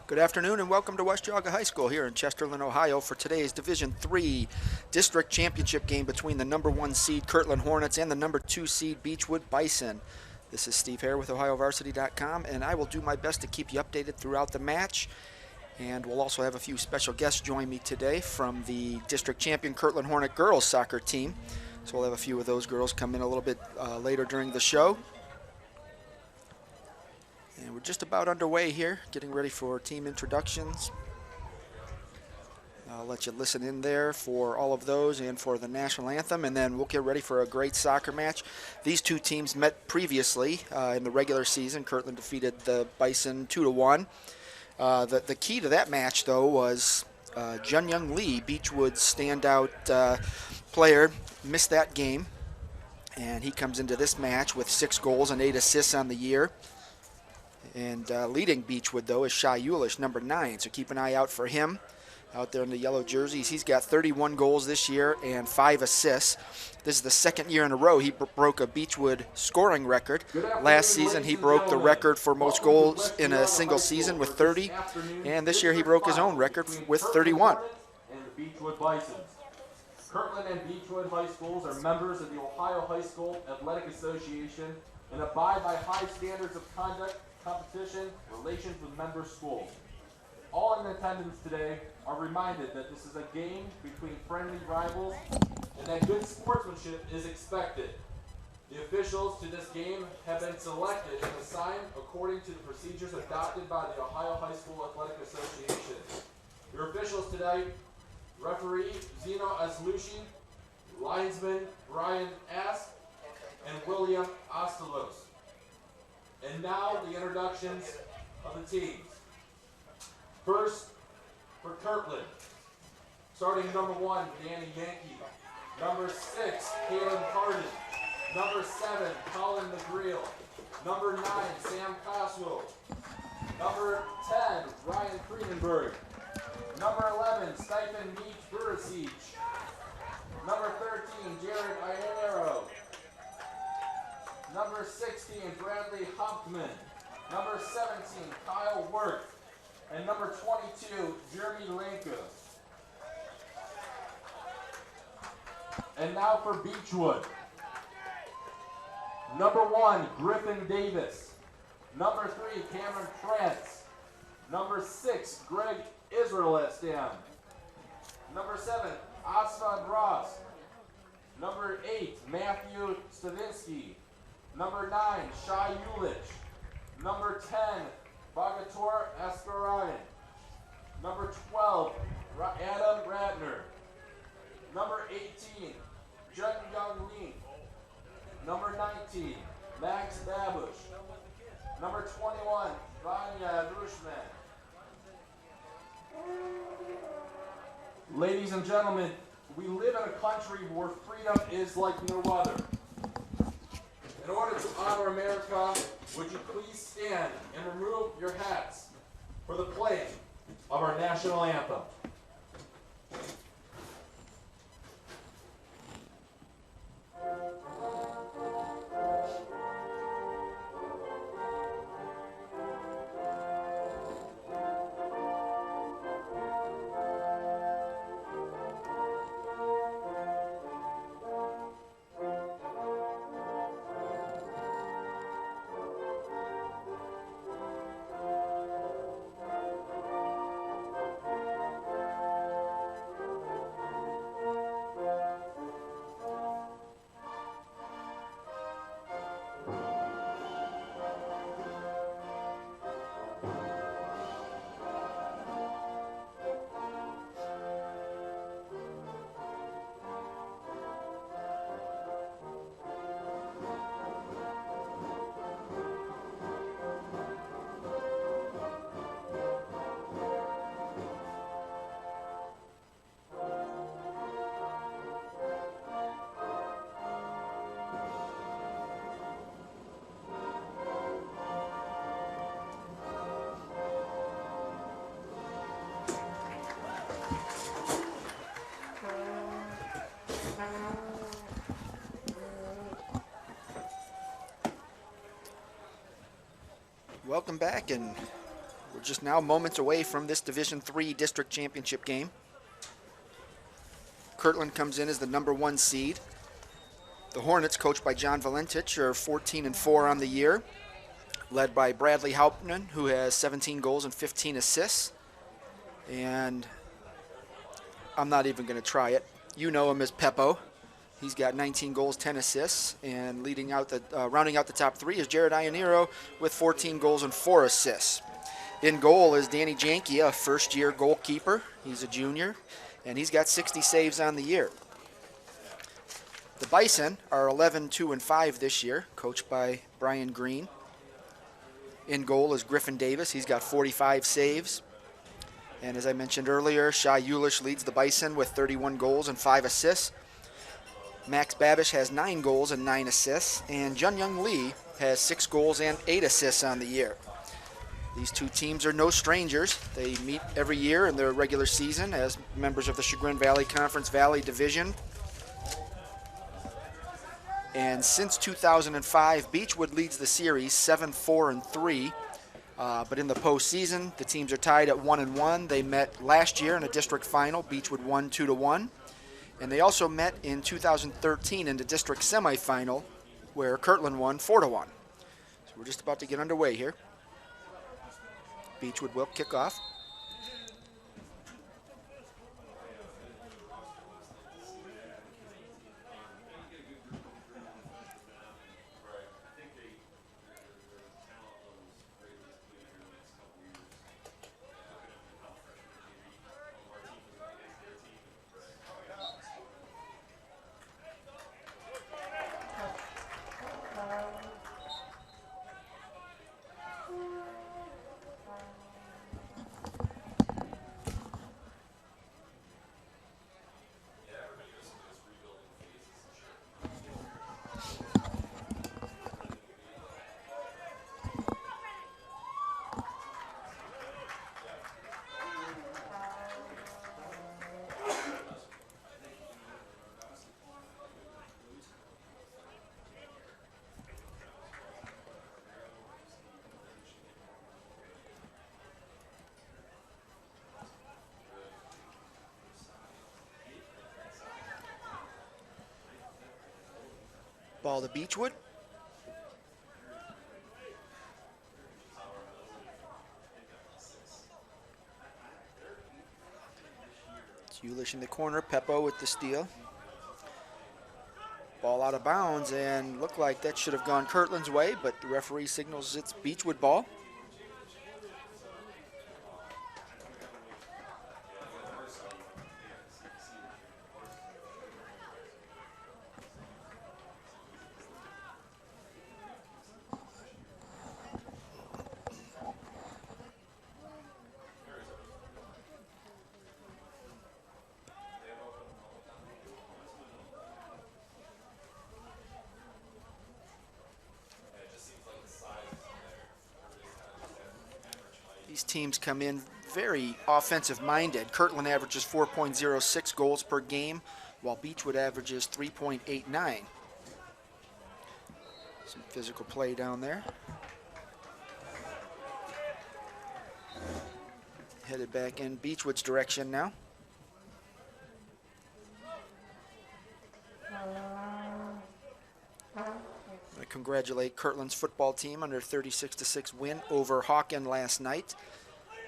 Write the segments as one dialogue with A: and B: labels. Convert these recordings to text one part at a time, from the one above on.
A: Good afternoon and welcome to West Geauga High School here in Chesterland, Ohio for today's Division III District Championship game between the number 1 seed Kirtland Hornets and the number 2 seed Beachwood Bison. This is Steve Hare with OhioVarsity.com, and I will do my best to keep you updated throughout the match. And we'll also have a few special guests join me today from the district champion Kirtland Hornet girls soccer team. So we'll have a few of those girls come in a little bit later during the show. And we're just about underway here, getting ready for team introductions. I'll let you listen in there for all of those and for the national anthem, and then we'll get ready for a great soccer match. These two teams met previously in the regular season. Kirtland defeated the Bison 2-1. The key to that match, though, was Jun Young Lee, Beachwood's standout player, missed that game, and he comes into this match with 6 goals and 8 assists on the year. And leading Beachwood, though, is Shai Eulish, number 9. So keep an eye out for him out there in the yellow jerseys. He's got 31 goals this year and 5 assists. This is the second year in a row he broke a Beachwood scoring record. Last season he broke the record for most goals in a single season with 30. And this year he broke his own record with 31.
B: And the Beachwood Bisons. Kirtland and Beachwood High Schools are members of the Ohio High School Athletic Association and abide by high standards of conduct, competition, relations with member schools. All in attendance today are reminded that this is a game between friendly rivals and that good sportsmanship is expected. The officials to this game have been selected and assigned according to the procedures adopted by the Ohio High School Athletic Association. Your officials today: referee Zeno Aslushi, linesman Brian Ask, and William Ostelos. And now the introductions of the teams. First, for Kirtland, starting number 1, Danny Yankee. Number 6, Caleb Harden. Number 7, Colin McGreal. Number 9, Sam Coswell. Number 10, Ryan Friedenberg. Number 11, Stephen Meach Burisic. Number 13, Jared Iero. Number 16, Bradley Hauptman. Number 17, Kyle Wirth. And number 22, Jeremy Lanka. And now for Beachwood. Number 1, Griffin Davis. Number 3, Cameron Prince. Number 6, Greg Israelistam. Number 7, Asvad Ross. Number 8, Matthew Stavinsky. Number 9, Shai Eulich. Number 10, Bogator Askarayan. Number 12, Adam Radner. Number 18, Jun Young Lee. Number 19, Max Babush. Number 21, Vanya Rushman. Ladies and gentlemen, we live in a country where freedom is like no other. In order to honor America, would you please stand and remove your hats for the playing of our national anthem.
A: Welcome back, and We're just now moments away from this Division III district championship game. Kirtland comes in as the #1 seed. The Hornets, coached by John Valentich, are 14-4 on the year, led by Bradley Hauptman, who has 17 goals and 15 assists. And I'm not even going to try it. You know him as Peppo. He's got 19 goals, 10 assists, and rounding out the top three is Jared Ionero with 14 goals and 4 assists. In goal is Danny Janke, a first-year goalkeeper. He's a junior, and he's got 60 saves on the year. The Bison are 11-2-5 this year, coached by Brian Green. In goal is Griffin Davis. He's got 45 saves. And as I mentioned earlier, Shai Eulish leads the Bison with 31 goals and 5 assists. Max Babish has 9 goals and 9 assists. And Jun Young Lee has 6 goals and 8 assists on the year. These two teams are no strangers. They meet every year in their regular season as members of the Chagrin Valley Conference Valley Division. And since 2005, Beachwood leads the series 7-4-3. But in the postseason, the teams are tied at 1-1. They met last year in a district final. Beachwood won 2-1. And they also met in 2013 in the district semifinal, where Kirtland won 4-1. So we're just about to get underway here. Beachwood will kick off. Ball to Beachwood. It's Eulish in the corner, Peppo with the steal. Ball out of bounds, and looked like that should have gone Kirtland's way, but the referee signals it's Beachwood ball. These teams come in very offensive-minded. Kirtland averages 4.06 goals per game, while Beachwood averages 3.89. Some physical play down there. Headed back in Beachwood's direction now. I congratulate Kirtland's football team on their 36-6 win over Hawken last night.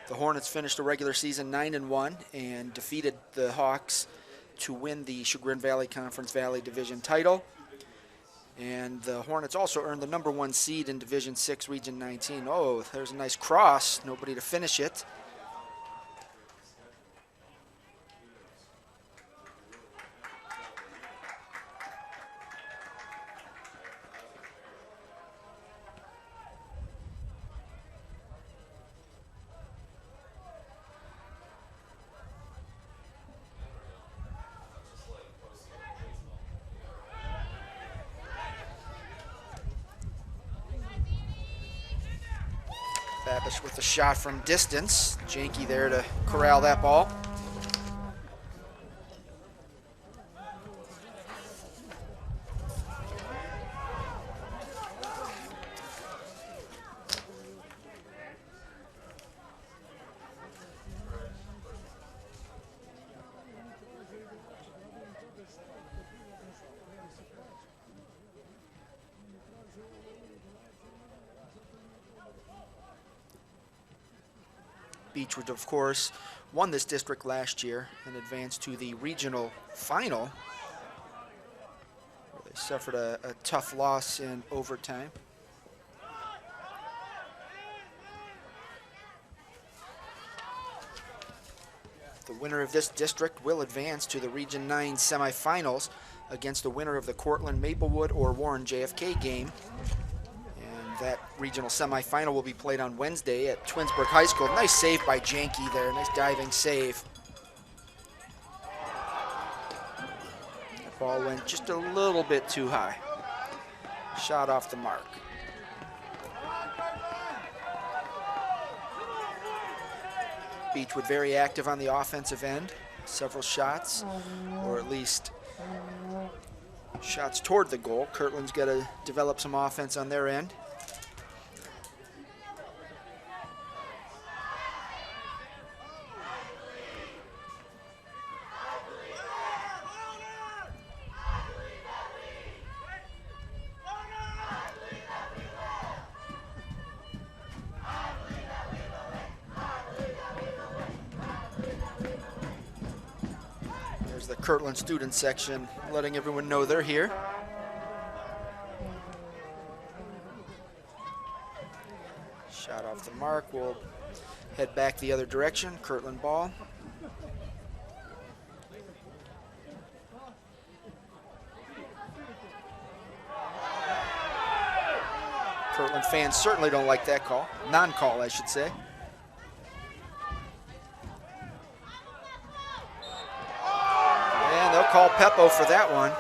A: The Hornets finished the regular season 9-1 and defeated the Hawks to win the Chagrin Valley Conference Valley Division title. And the Hornets also earned the #1 seed in Division 6, Region 19. Oh, there's a nice cross. Nobody to finish it. Babish with a shot from distance. Janke there to corral that ball. Beachwood, of course, won this district last year and advanced to the regional final, where they suffered a tough loss in overtime. The winner of this district will advance to the Region 9 semifinals against the winner of the Kirtland, Maplewood, or Warren JFK game. And that regional semifinal will be played on Wednesday at Twinsburg High School. Nice save by Janke there, nice diving save. That ball went just a little bit too high. Shot off the mark. Beachwood very active on the offensive end. Several shots, or at least shots toward the goal. Kirtland's got to develop some offense on their end. The Kirtland student section letting everyone know they're here. Shot off the mark. We'll head back the other direction. Kirtland ball. Kirtland fans certainly don't like that call. Non-call, I should say. They'll call Peppo for that one.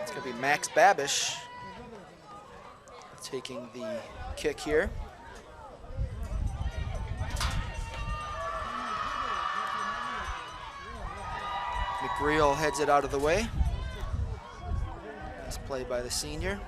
A: It's going to be Max Babish taking the kick here. McReal heads it out of the way. Nice play by the senior.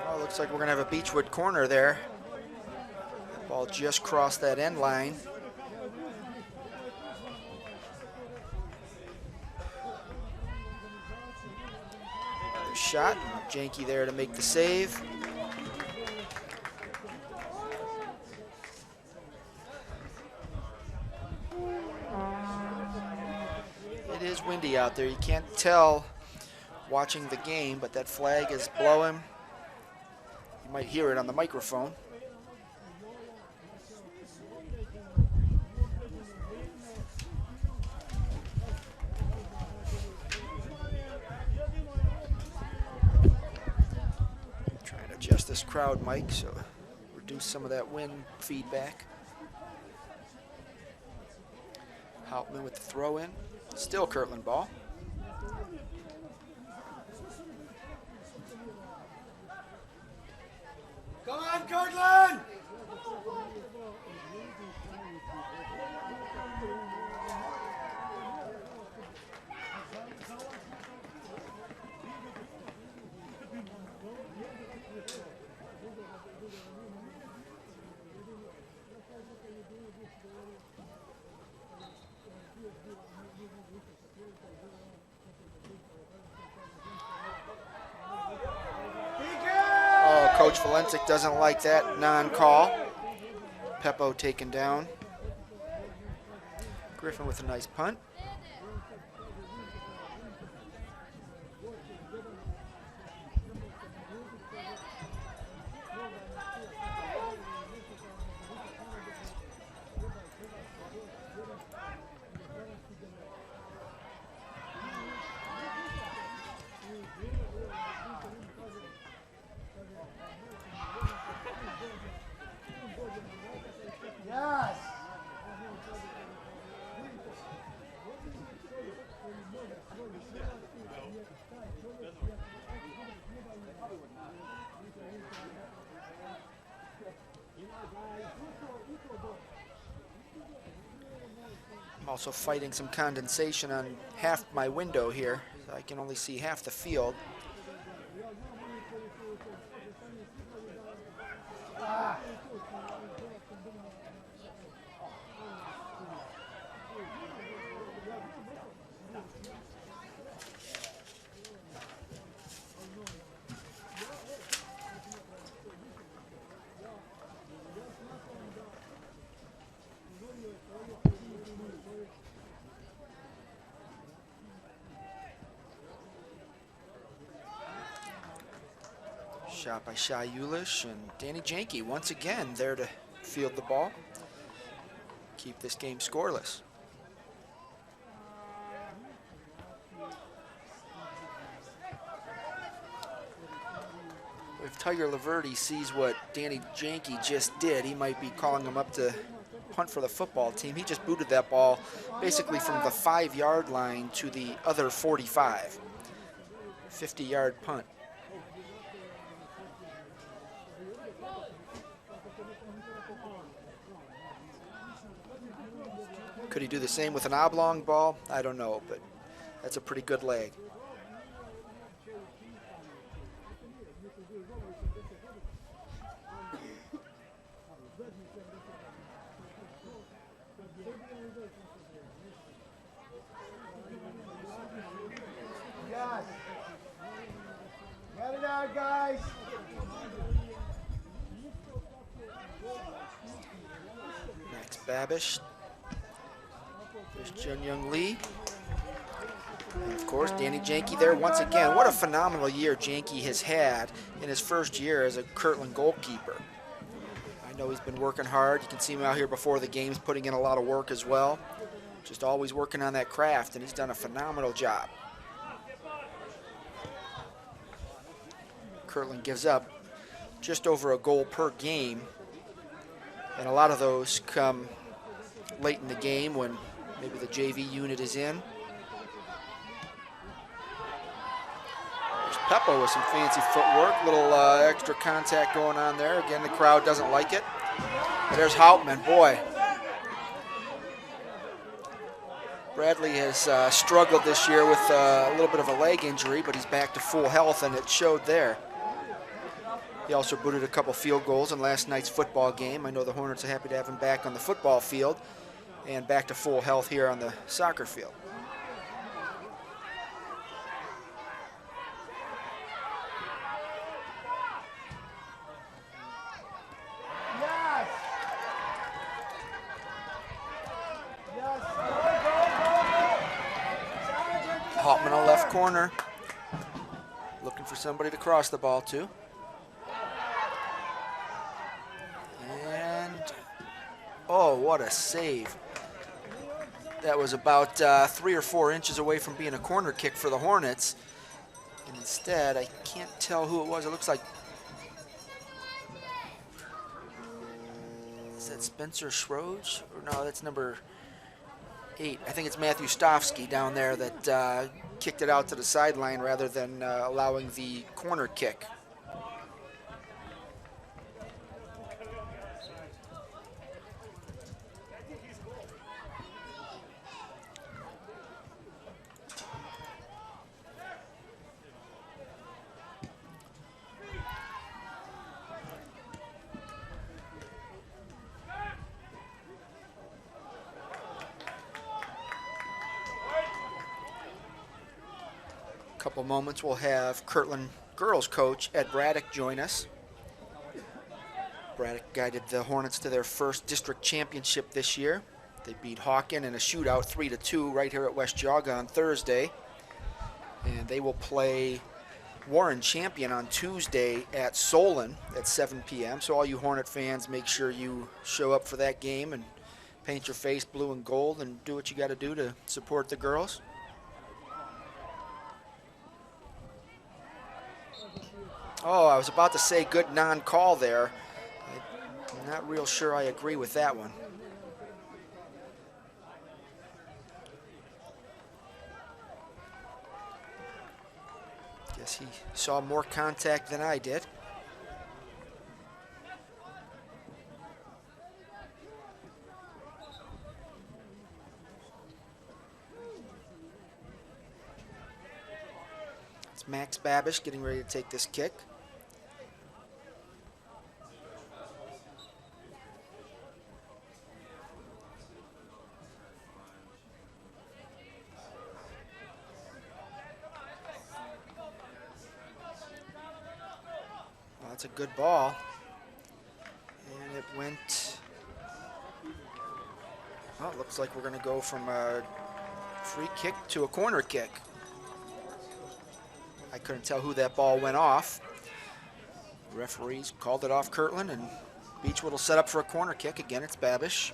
A: Oh, looks like we're going to have a Beachwood corner there. The ball just crossed that end line. Another shot. Janke there to make the save. It is windy out there. You can't tell watching the game, but that flag is blowing. You might hear it on the microphone. Trying to adjust this crowd mic so reduce some of that wind feedback. Hauptman with the throw in. Still Kirtland ball.
C: Come on, Kirtland!
A: Coach Valencic doesn't like that non-call. Peppo taken down. Griffin with a nice punt. I'm also fighting some condensation on half my window here, so I can only see half the field. Shot by Shai Ulish, and Danny Janke once again there to field the ball. Keep this game scoreless. If Tiger Laverty sees what Danny Janke just did, he might be calling him up to punt for the football team. He just booted that ball basically from the 5-yard line to the other 45. 50-yard punt. Could he do the same with an oblong ball? I don't know, but that's a pretty good leg.
C: Yes. Get it out, guys.
A: Max Babish. There's Jun Young Lee. And of course, Danny Janke there once again. What a phenomenal year Janke has had in his first year as a Kirtland goalkeeper. I know he's been working hard. You can see him out here before the games putting in a lot of work as well. Just always working on that craft, and he's done a phenomenal job. Kirtland gives up just over a goal per game, and a lot of those come late in the game when maybe the JV unit is in. There's Peppo with some fancy footwork, little extra contact going on there. Again, the crowd doesn't like it. And there's Houtman, boy. Bradley has struggled this year with a little bit of a leg injury, but he's back to full health, and it showed there. He also booted a couple field goals in last night's football game. I know the Hornets are happy to have him back on the football field and back to full health here on the soccer field.
C: Yes. Yes.
A: Hauptman on left corner, looking for somebody to cross the ball to. And, oh, what a save. That was about 3 or 4 inches away from being a corner kick for the Hornets. And instead, I can't tell who it was. It looks like, is that Spencer Schroge? Or no, that's number 8. I think it's Matthew Stofsky down there that kicked it out to the sideline rather than allowing the corner kick. Couple moments, we'll have Kirtland girls coach Ed Braddock join us. Braddock guided the Hornets to their first district championship this year. They beat Hawken in a shootout 3-2 right here at West Geauga on Thursday. And they will play Warren Champion on Tuesday at Solon at 7 p.m. So all you Hornet fans, make sure you show up for that game and paint your face blue and gold and do what you got to do to support the girls. Oh, I was about to say good non-call there. I'm not real sure I agree with that one. Guess he saw more contact than I did. It's Max Babish getting ready to take this kick. Well, that's a good ball. And it went... Well, it looks like we're going to go from a free kick to a corner kick. I couldn't tell who that ball went off. The referees called it off Kirtland, and Beachwood will set up for a corner kick. Again, it's Babish.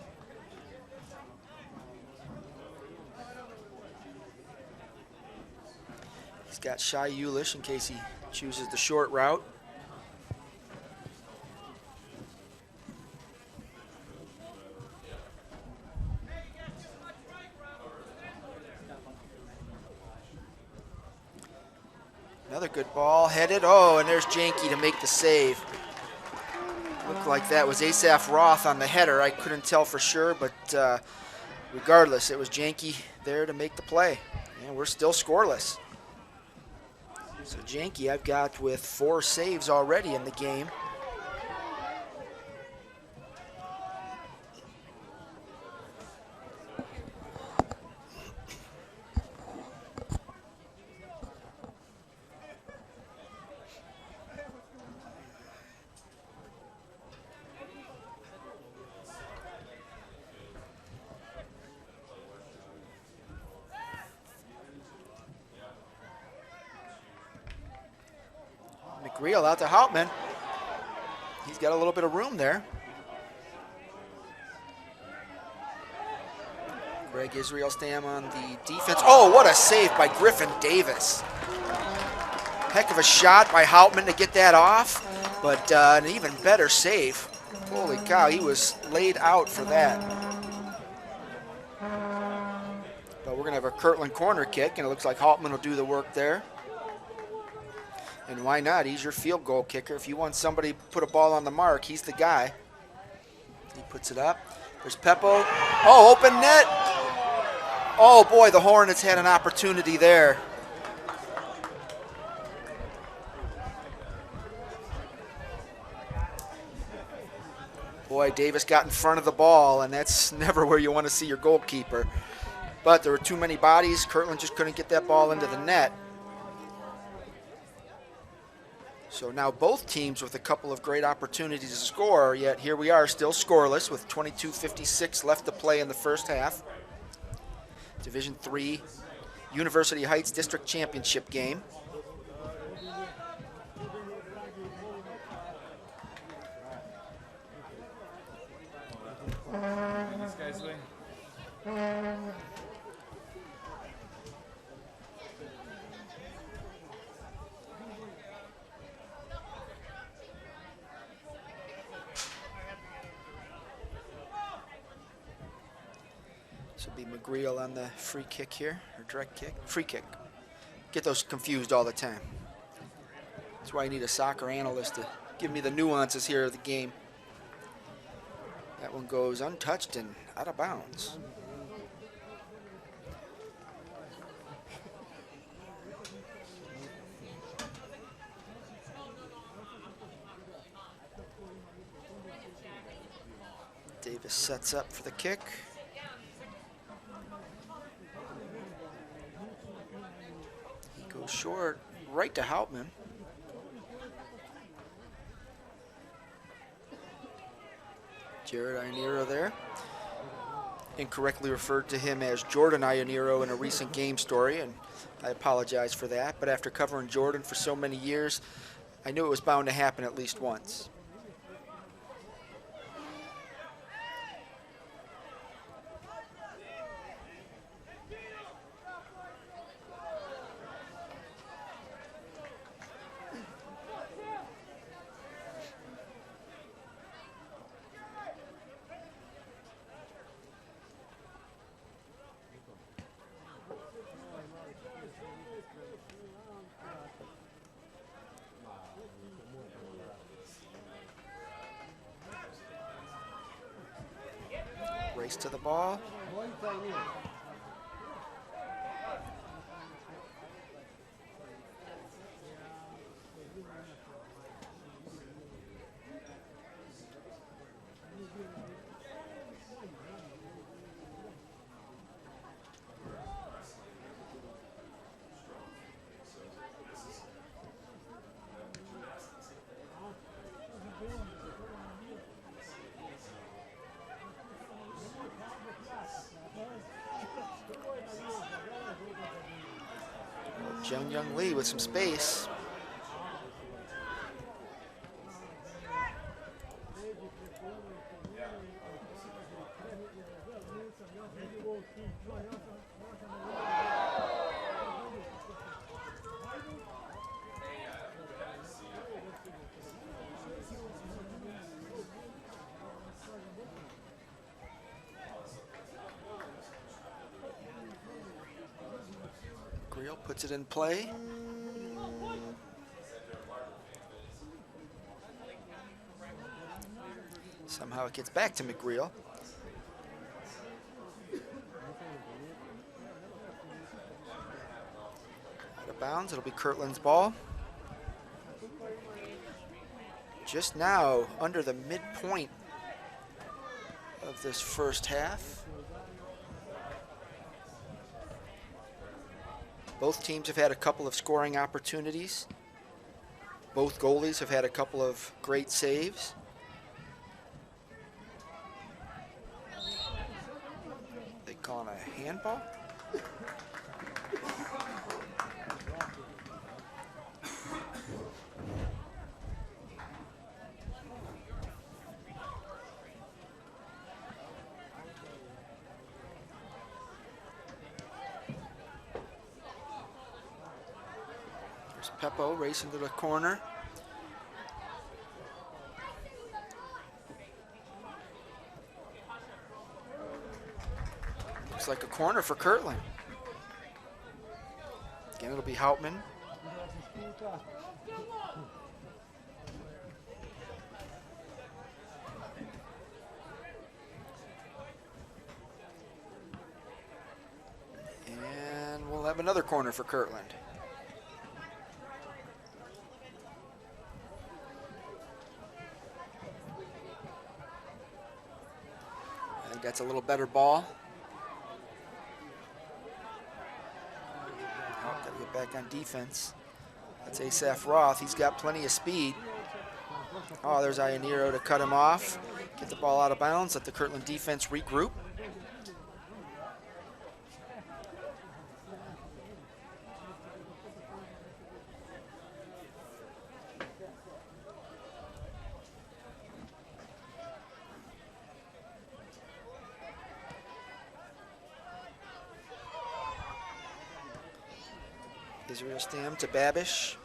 A: He's got Shai Ulish in case he chooses the short route. Another good ball, headed. Oh, and there's Janke to make the save. Looked like that was Asaph Roth on the header. I couldn't tell for sure, but regardless, it was Janke there to make the play. And we're still scoreless. So Janke, I've got with 4 saves already in the game. McGreal out to Hauptmann. He's got a little bit of room there. Greg Israelstam on the defense. Oh, what a save by Griffin Davis. Heck of a shot by Hauptmann to get that off, but an even better save. Holy cow, he was laid out for that. But we're going to have a Kirtland corner kick, and it looks like Hauptmann will do the work there. And why not? He's your field goal kicker. If you want somebody to put a ball on the mark, he's the guy. He puts it up. There's Peppo. Oh, open net. Oh, boy, the Hornets had an opportunity there. Boy, Davis got in front of the ball, and that's never where you want to see your goalkeeper. But there were too many bodies. Kirtland just couldn't get that ball into the net. So now both teams with a couple of great opportunities to score, yet here we are still scoreless with 22:56 left to play in the first half. Division III University Heights District Championship game.
D: This guy's doing.
A: This will be McGreal on the free kick here, or direct kick, free kick. Get those confused all the time. That's why I need a soccer analyst to give me the nuances here of the game. That one goes untouched and out of bounds. Davis sets up for the kick. He goes short, right to Hauptmann. Jared Ionero there. Incorrectly referred to him as Jordan Ionero in a recent game story, and I apologize for that. But after covering Jordan for so many years, I knew it was bound to happen at least once. Race to the ball. Jung Young Lee with some space. Grill puts it in play. Somehow it gets back to McGreal. Out of bounds, it'll be Kirtland's ball. Just now under the midpoint of this first half. Both teams have had a couple of scoring opportunities. Both goalies have had a couple of great saves. They call it a handball? Peppo racing to the corner. Looks like a corner for Kirtland. Again, it'll be Hauptmann. And we'll have another corner for Kirtland. That's a little better ball. Oh, got to get back on defense. That's Asaph Roth. He's got plenty of speed. Oh, there's Ionero to cut him off. Get the ball out of bounds. Let the Kirtland defense regroup. Israel Stam to Babish.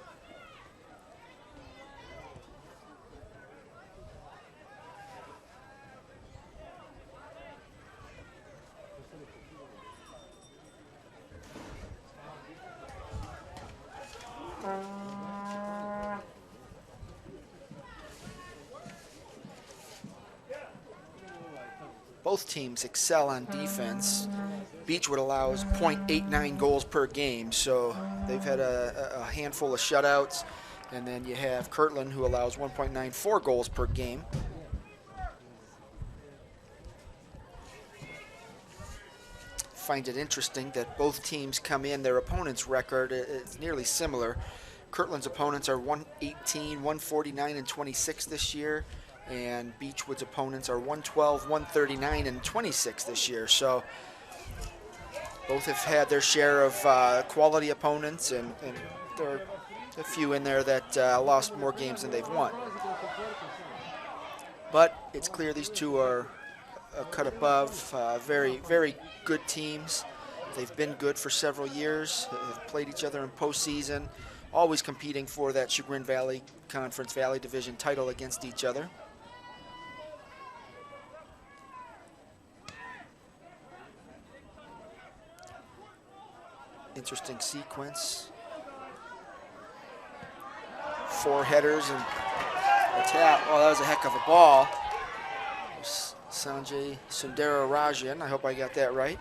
A: Both teams excel on defense. Beachwood allows .89 goals per game, so they've had a handful of shutouts. And then you have Kirtland, who allows 1.94 goals per game. Find it interesting that both teams come in, their opponent's record is nearly similar. Kirtland's opponents are 118, 149, and 26 this year. And Beachwood's opponents are 112, 139, and 26 this year. So both have had their share of quality opponents, and there are a few in there that lost more games than they've won. But it's clear these two are a cut above, very, very good teams. They've been good for several years, have played each other in postseason, always competing for that Chagrin Valley Conference Valley Division title against each other. Interesting sequence. 4 headers and a tap. Oh, that was a heck of a ball. Sanjay Sundararajan. I hope I got that right.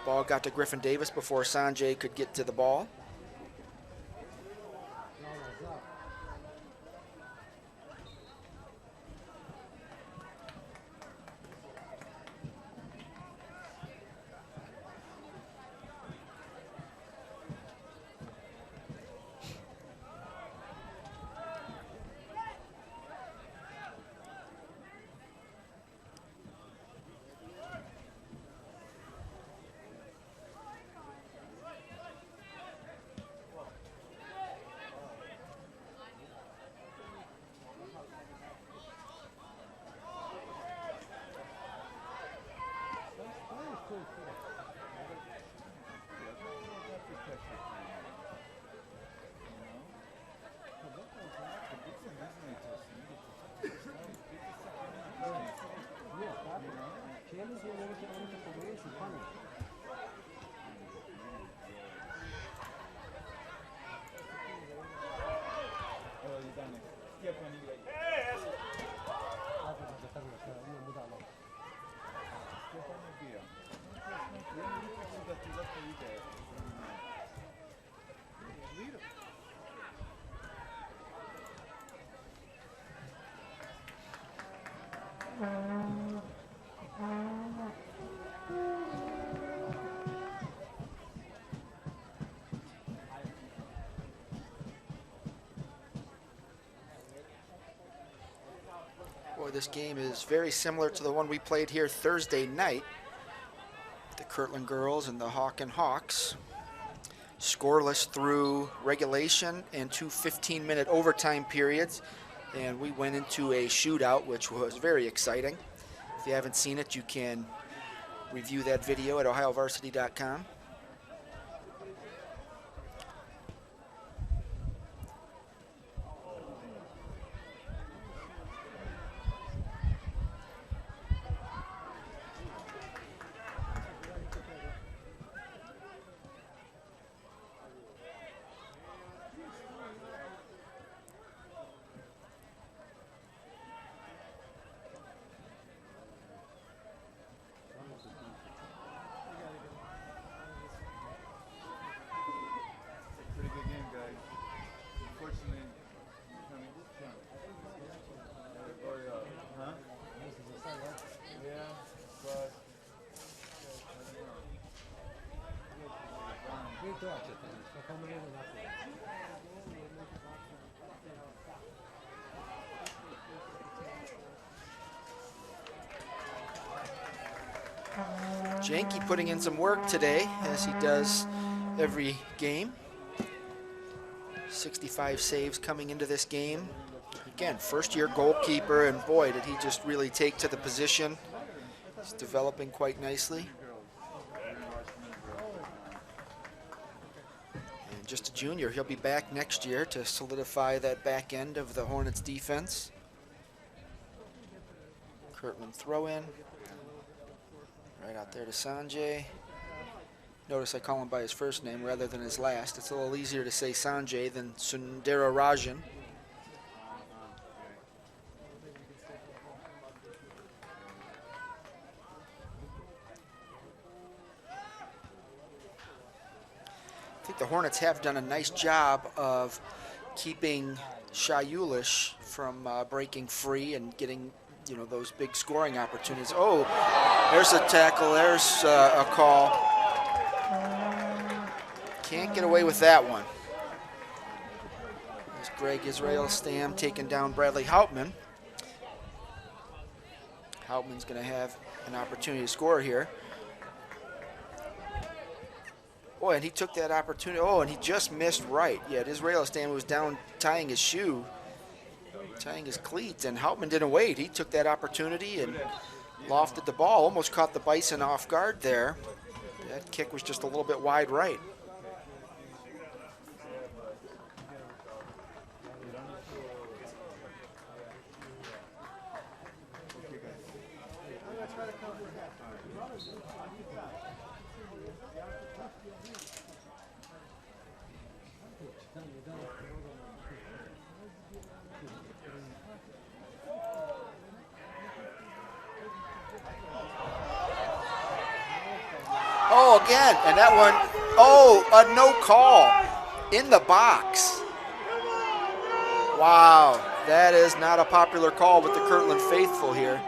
A: Ball got to Griffin Davis before Sanjay could get to the ball. Boy, this game is very similar to the one we played here Thursday night. The Kirtland girls and the Hawken Hawks. Scoreless through regulation and 2 15-minute overtime periods. And we went into a shootout, which was very exciting. If you haven't seen it, you can review that video at ohiovarsity.com. Janke putting in some work today, as he does every game. 65 saves coming into this game. Again, first-year goalkeeper, and boy, did he just really take to the position. He's developing quite nicely. And just a junior, he'll be back next year to solidify that back end of the Hornets defense. Kirtland throw in. Right out there to Sanjay. Notice I call him by his first name rather than his last. It's a little easier to say Sanjay than Sundararajan. I think the Hornets have done a nice job of keeping Shayulish from breaking free and getting, you know, those big scoring opportunities. Oh, there's a tackle, there's a call. Can't get away with that one. There's Greg Israel-Stam taking down Bradley Houtman. Houtman's going to have an opportunity to score here. Boy, and he took that opportunity. Oh, and he just missed right. Yeah, Israel-Stam was down tying his shoe, tying his cleats, and Houtman didn't wait. He took that opportunity and lofted the ball. Almost caught the Bison off guard there. That kick was just a little bit wide right. again, and that one, oh, a no call in the box. Wow, that is not a popular call with the Kirtland faithful here.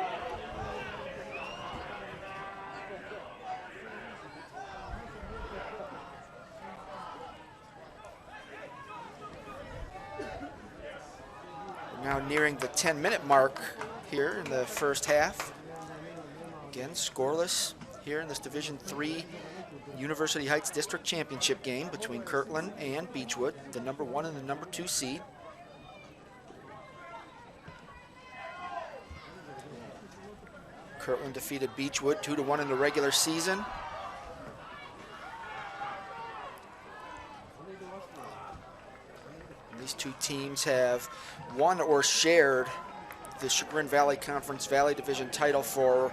A: We're now nearing the 10-minute mark here in the first half. Again, scoreless here in this Division III University Heights District Championship game between Kirtland and Beachwood, the number 1 and the number 2 seed. Kirtland defeated Beachwood 2-1 in the regular season. And these two teams have won or shared the Chagrin Valley Conference Valley Division title for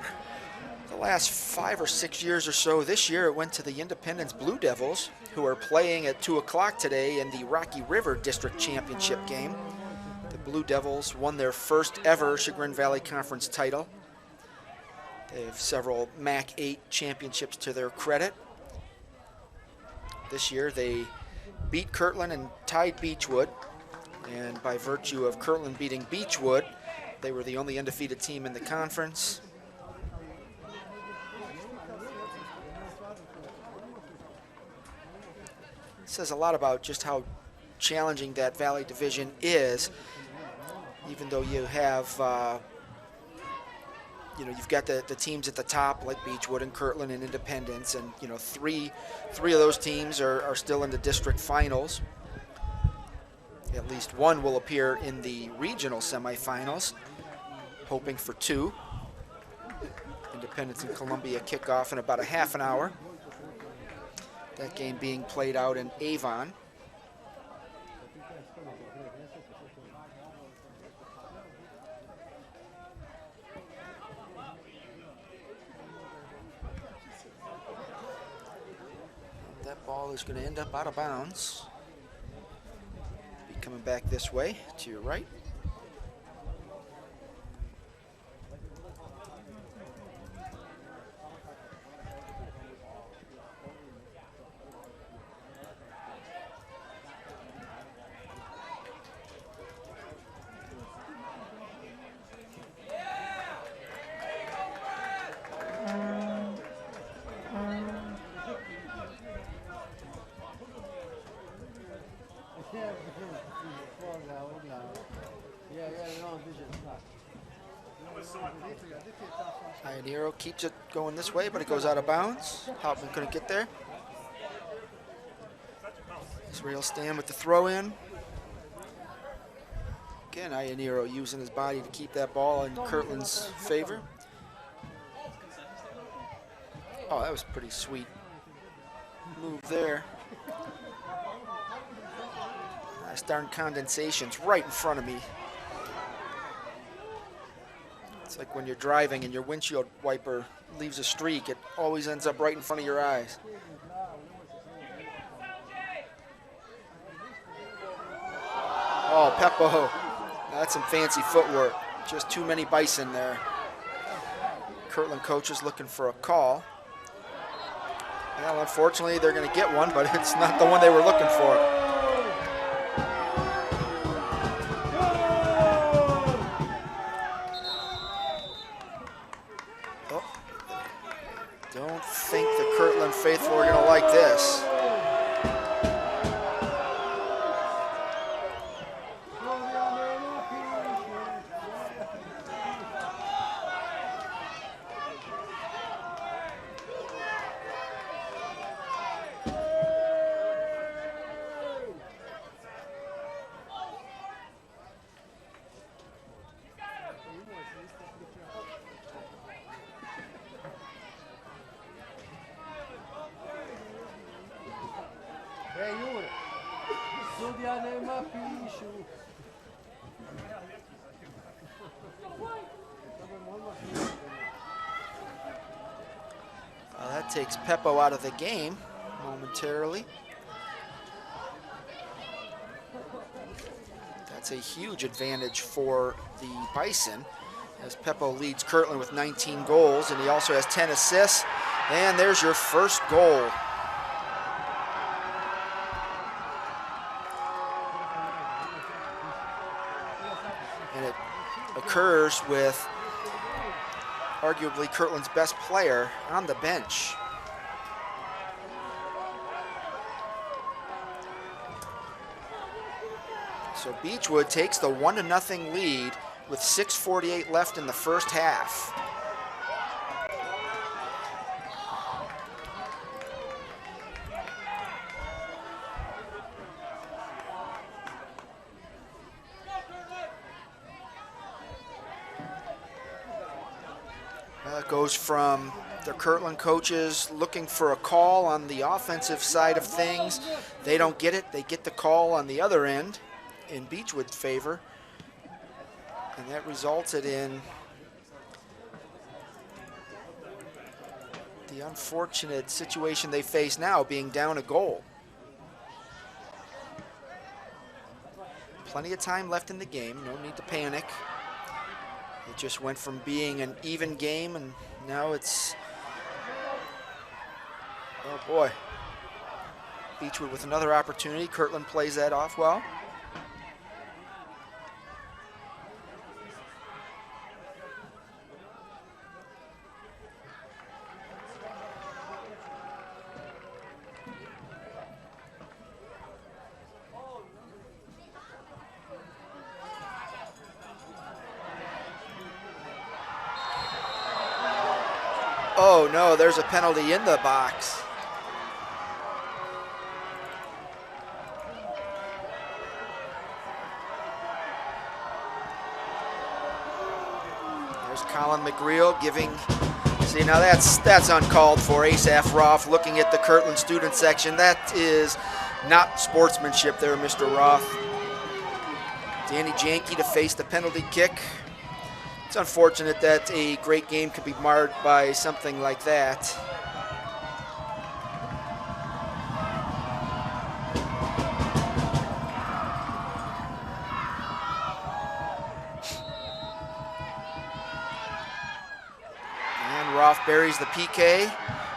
A: the last 5 or 6 years or so. This year it went to the Independence Blue Devils, who are playing at 2 o'clock today in the Rocky River District Championship game. The Blue Devils won their first ever Chagrin Valley Conference title. They have several MAC 8 championships to their credit. This year they beat Kirtland and tied Beachwood, and by virtue of Kirtland beating Beachwood, they were the only undefeated team in the conference. It says a lot about just how challenging that Valley Division is, even though you have you've got the teams at the top like Beachwood and Kirtland and Independence, and three of those teams are still in the district finals. At least one will appear in the regional semifinals, hoping for 2. Independence and Columbia kick off in about a half an hour. That game being played out in Avon. That ball is going to end up out of bounds. Be coming back this way to your right. Ionero keeps it going this way, but it goes out of bounds. Hauptman couldn't get there. Israel Stan with the throw in. Again, Ionero using his body to keep that ball in Kirtland's favor. Oh, that was a pretty sweet move there. Nice darn condensations right in front of me. It's like when you're driving and your windshield wiper leaves a streak, it always ends up right in front of your eyes. Oh, Peppo, that's some fancy footwork. Just too many bison there. Kirtland coaches looking for a call. Well, unfortunately, they're going to get one, but it's not the one they were looking for. Don't think the Kirtland faithful are going to like this. That takes Peppo out of the game momentarily. That's a huge advantage for the Bison, as Peppo leads Kirtland with 19 goals, and he also has 10 assists And there's your first goal. And it occurs with arguably Kirtland's best player on the bench. So Beachwood takes the 1-0 lead with 6:48 left in the first half. It goes from the Kirtland coaches looking for a call on the offensive side of things. They don't get it. They get the call on the other end in Beachwood's favor. And that resulted in the unfortunate situation they face now, being down a goal. Plenty of time left in the game. No need to panic. It just went from being an even game, and now it's, oh boy. Beachwood with another opportunity. Kirtland plays that off well. Oh no, there's a penalty in the box. There's Colin McGreal giving, see now that's uncalled for. Asaph Roth looking at the Kirtland student section. That is not sportsmanship there, Mr. Roth. Danny Janke to face the penalty kick. It's unfortunate that a great game could be marred by something like that. And Roth buries the PK.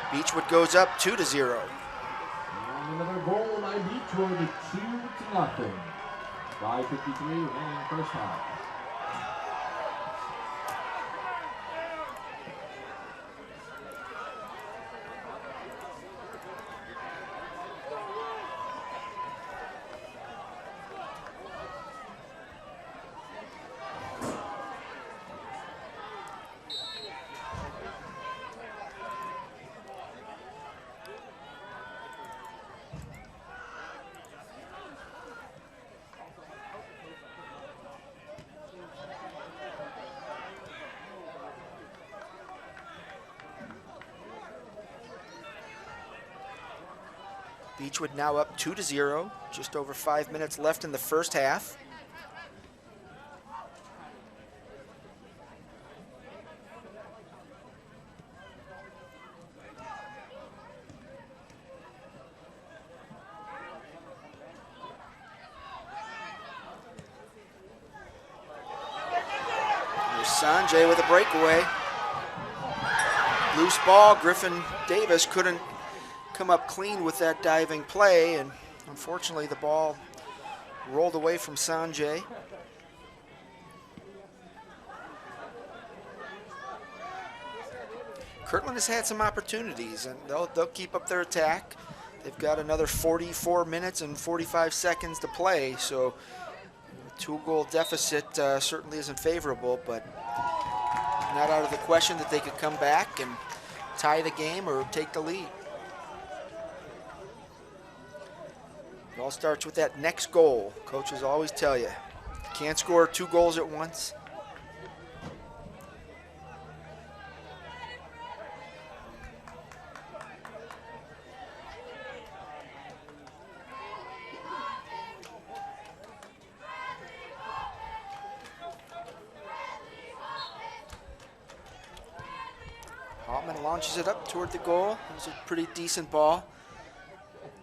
A: Beachwood goes up 2-0.
B: And another goal by Beachwood, 2-0. 5:53 remaining first half.
A: Beachwood now up 2-0, just over 5 minutes left in the first half. There's Sanjay with a breakaway. Loose ball, Griffin Davis couldn't come up clean with that diving play, and unfortunately the ball rolled away from Sanjay. Kirtland has had some opportunities, and they'll keep up their attack. They've got another 44 minutes and 45 seconds to play, so a 2-goal deficit certainly isn't favorable, but not out of the question that they could come back and tie the game or take the lead. It all starts with that next goal. Coaches always tell you, you can't score 2 goals at once. Hoffman launches it up toward the goal. It was a pretty decent ball.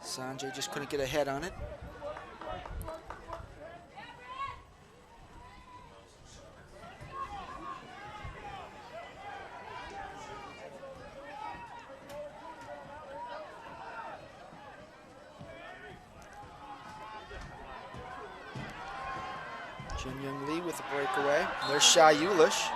A: Sanjay just couldn't get a head on it. Jin Young Lee with the breakaway. There's Shai Yulish.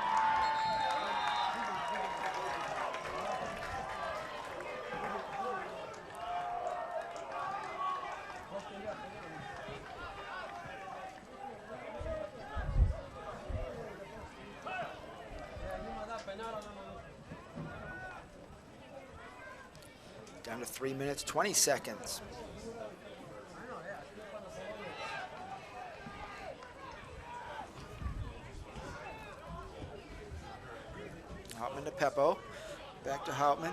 A: Down to 3 minutes, 20 seconds. Hauptman to Peppo. Back to Hauptman.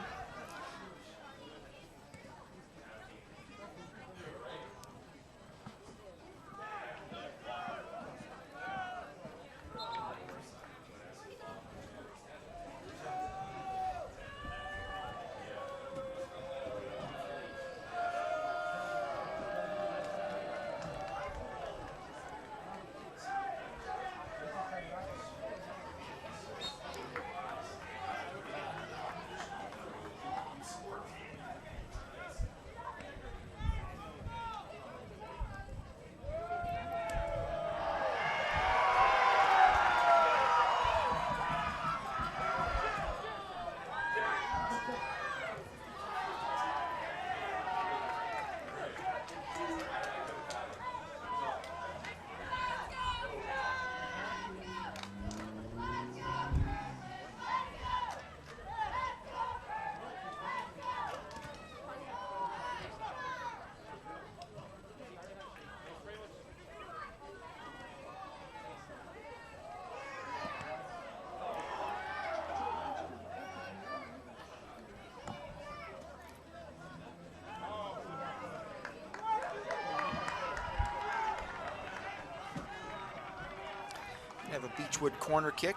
A: Have a Beachwood corner kick.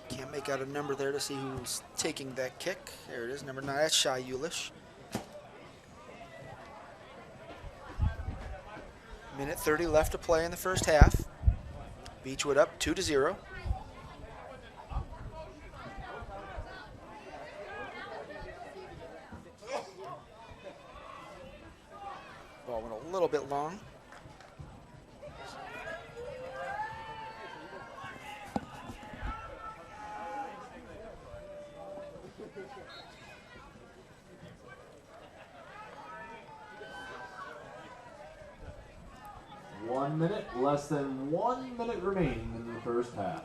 A: Can't make out a number there to see who's taking that kick. There it is, number 9. That's Shai Yulish. Minute 30 left to play in the first half. Beachwood up 2-0. Ball went a little bit long.
B: Less than 1 minute remaining in the first half.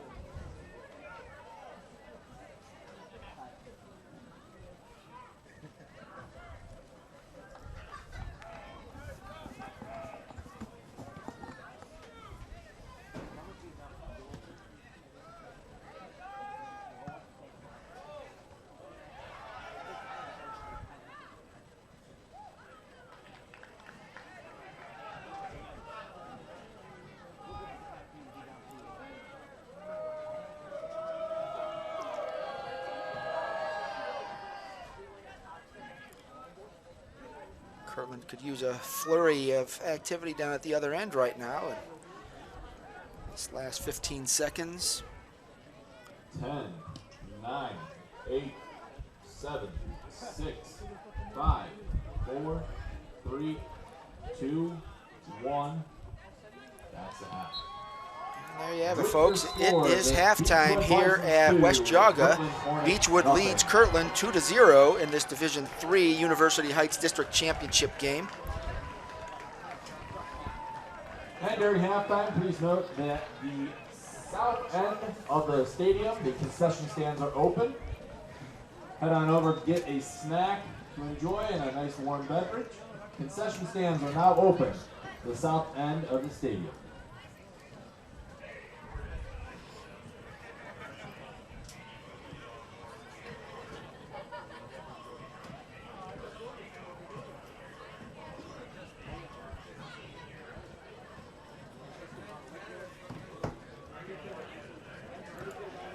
A: Kirtland could use a flurry of activity down at the other end right now. And this last 15 seconds.
B: 10, 9, 8, 7, 6, 5, 4, 3, 2, 1. That's a half.
A: There you have it, folks. It is halftime here at West Jaga. Beachwood leads Kirtland 2-0 in this Division III University Heights District Championship game.
B: And during halftime, please note that the south end of the stadium, the concession stands are open. Head on over, get a snack to enjoy and a nice warm beverage. Concession stands are now open to the south end of the stadium.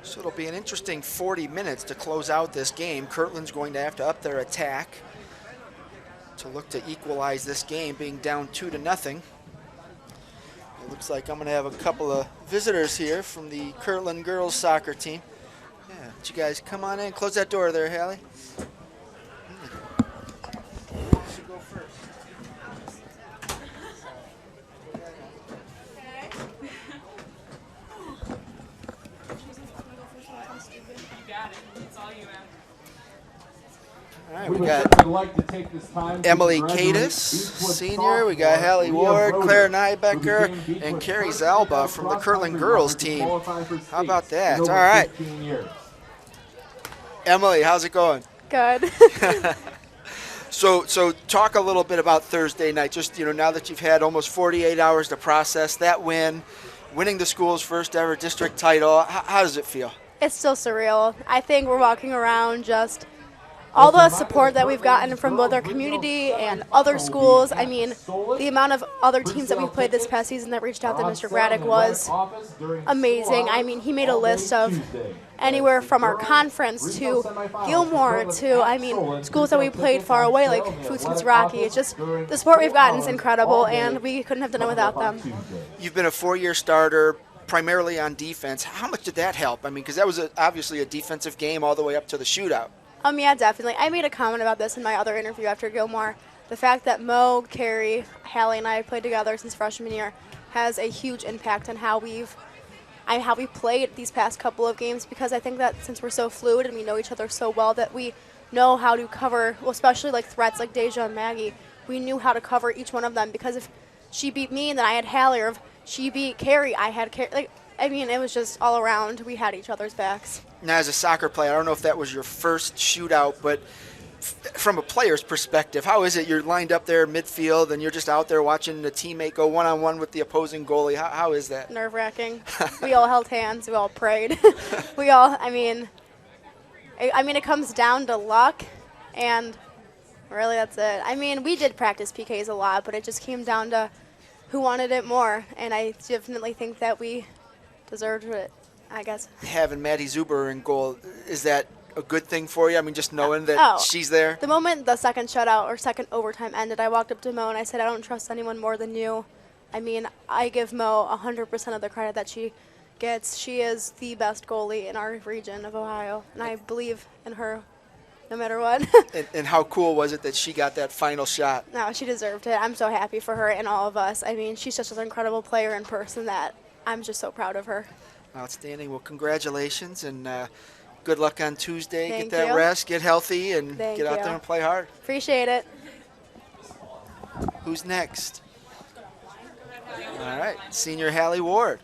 A: So it'll be an interesting 40 minutes to close out this game. Kirtland's going to have to up their attack to look to equalize this game, being down 2-0. It looks like I'm going to have a couple of visitors here from the Kirtland girls soccer team. Yeah, but you guys come on in. Close that door there, Hallie. You should go first. we
B: would
A: got
B: like to take this time to
A: Emily
B: congratulate
A: Cadis,
B: Beachwood
A: senior. We got
B: sophomore
A: Hallie
B: Leah
A: Ward,
B: Broder,
A: Claire
B: who
A: Nybecker,
B: became
A: and
B: Beachwood's
A: Carrie
B: first
A: Zalba
B: female
A: from the
B: cross-country
A: Kirtland girls
B: runner to
A: team.
B: qualify for
A: How about
B: states
A: that?
B: in over
A: All right.
B: 15 years.
A: Emily, how's it going?
D: Good.
A: So talk a little bit about Thursday night. Just now that you've had almost 48 hours to process that win, winning the school's first ever district title. How does it feel?
D: It's still surreal. I think we're walking around just all the support that we've gotten from both our community and other schools. I mean, the amount of other teams that we played this past season that reached out to Mr. Braddock was amazing. I mean, he made a list of anywhere from our conference to Gilmore to, I mean, schools that we played far away, like Foodskins Rocky. It's just the support we've gotten is incredible, and we couldn't have done it without them.
A: You've been a 4-year starter, primarily on defense. How much did that help? I mean, because that was obviously a defensive game all the way up to the shootout.
D: Yeah, definitely. I made a comment about this in my other interview after Gilmore. The fact that Mo, Carrie, Hallie, and I played together since freshman year has a huge impact on how we played these past couple of games, because I think that since we're so fluid and we know each other so well that we know how to cover, well, especially like threats like Deja and Maggie, we knew how to cover each one of them, because if she beat me, then I had Hallie, or if she beat Carrie, I had Carrie. It was just all around. We had each other's backs.
A: Now, as a soccer player, I don't know if that was your first shootout, but from a player's perspective, how is it? You're lined up there midfield, and you're just out there watching a teammate go one-on-one with the opposing goalie. How is that?
D: Nerve-wracking. We all held hands. We all prayed. It comes down to luck, and really that's it. I mean, we did practice PKs a lot, but it just came down to who wanted it more, and I definitely think that we deserved it, I guess.
A: Having Maddie Zuber in goal, is that a good thing for you? I mean, just knowing that she's there?
D: The moment the second shutout or second overtime ended, I walked up to Mo and I said, I don't trust anyone more than you. I mean, I give Mo 100% of the credit that she gets. She is the best goalie in our region of Ohio, and I believe in her no matter what.
A: And how cool was it that she got that final shot?
D: No, she deserved it. I'm so happy for her and all of us. I mean, she's just an incredible player in person that I'm just so proud of her.
A: Outstanding. Well, congratulations, and good luck on Tuesday.
D: Thank
A: get that
D: you.
A: rest, get healthy, and
D: Thank
A: get out
D: you.
A: there and play hard.
D: Appreciate it.
A: Who's next? All right, senior Hallie Ward.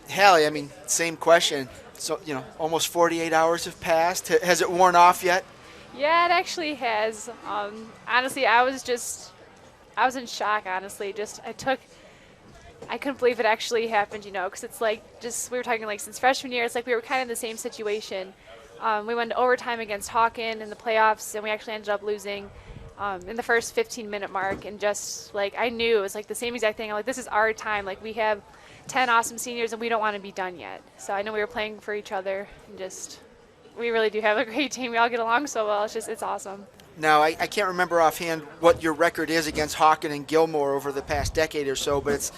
A: Hallie, I mean, same question. So, almost 48 hours have passed. Has it worn off yet?
E: Yeah, it actually has. Honestly, I was in shock, honestly. I couldn't believe it actually happened, because it's like, we were talking like since freshman year, it's like we were kind of in the same situation. We went to overtime against Hawken in the playoffs, and we actually ended up losing in the first 15-minute mark. And just like, I knew it was like the same exact thing. I'm like, this is our time. Like, we have 10 awesome seniors, and we don't want to be done yet. So I know we were playing for each other, and we really do have a great team. We all get along so well. It's awesome.
A: Now, I can't remember offhand what your record is against Hawken and Gilmore over the past decade or so, but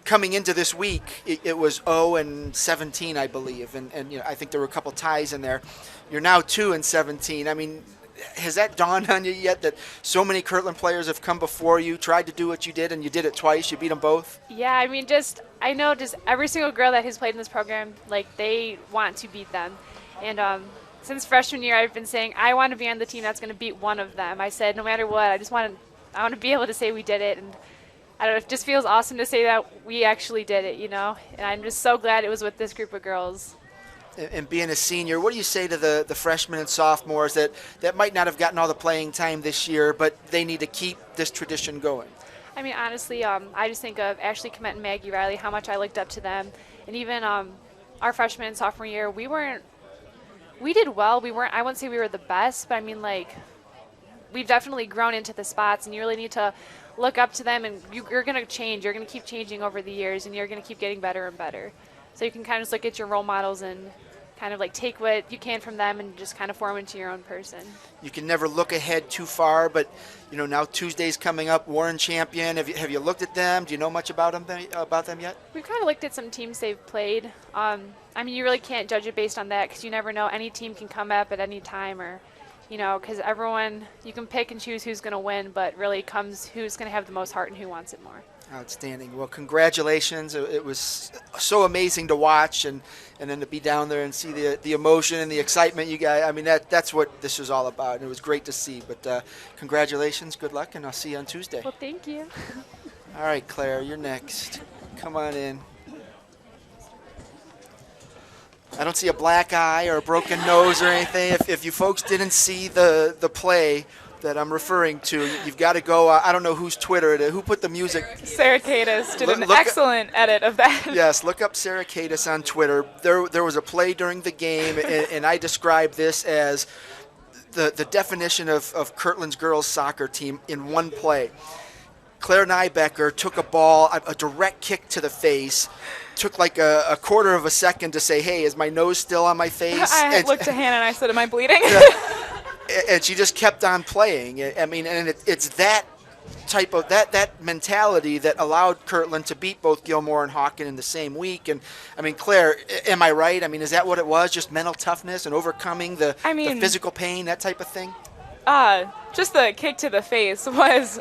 A: coming into this week, it was 0-17, I believe, and I think there were a couple ties in there. You're now 2-17. I mean, has that dawned on you yet that so many Kirtland players have come before you, tried to do what you did, and you did it twice? You beat them both?
E: Yeah, I mean, I know every single girl that has played in this program, like, they want to beat them. And since freshman year, I've been saying I want to be on the team that's going to beat one of them. I said, no matter what, I want to be able to say we did it. And I don't know, it just feels awesome to say that we actually did it, And I'm just so glad it was with this group of girls.
A: And being a senior, what do you say to the freshmen and sophomores that might not have gotten all the playing time this year, but they need to keep this tradition going?
E: I mean, honestly, I just think of Ashley Komet and Maggie Riley, how much I looked up to them. And even our freshman and sophomore year, we did well. I wouldn't say we were the best, but I mean, like, we've definitely grown into the spots, and you really need to look up to them, and you're going to change. You're going to keep changing over the years, and you're going to keep getting better and better. So you can kind of just look at your role models and kind of like take what you can from them and just kind of form into your own person.
A: You can never look ahead too far, but now Tuesday's coming up. Warren champion. Have you looked at them? Do you know much about them yet?
E: We've kind of looked at some teams they've played. I mean, you really can't judge it based on that because you never know. Any team can come up at any time, or because you can pick and choose who's going to win, but really comes who's going to have the most heart and who wants it more.
A: Outstanding. Well, congratulations. It was so amazing to watch, and then to be down there and see the emotion and the excitement you guys. I mean, that's what this was all about, and it was great to see. But congratulations, good luck, and I'll see you on Tuesday.
E: Well, thank you.
A: All right, Claire, you're next. Come on in. I don't see a black eye or a broken nose or anything. If you folks didn't see the play that I'm referring to, you've got to go. I don't know whose Twitter it is. Who put the music?
E: Sarah Cadis did an
A: Look-
E: excellent edit of that.
A: Yes, look up Sarah Cadis on Twitter. There was a play during the game, and I described this as the definition of Kirtland's girls soccer team in one play. Claire Nybecker took a ball, a direct kick to the face, took like a quarter of a second to say, hey, is my nose still on my face?
E: I looked to Hannah and I said, am I bleeding?
A: And she just kept on playing. I mean, and it's that type of that mentality that allowed Kirtland to beat both Gilmore and Hawken in the same week. And I mean, Claire, am I right? I mean, is that what it was? Just mental toughness and overcoming the physical pain, that type of thing?
E: Just the kick to the face was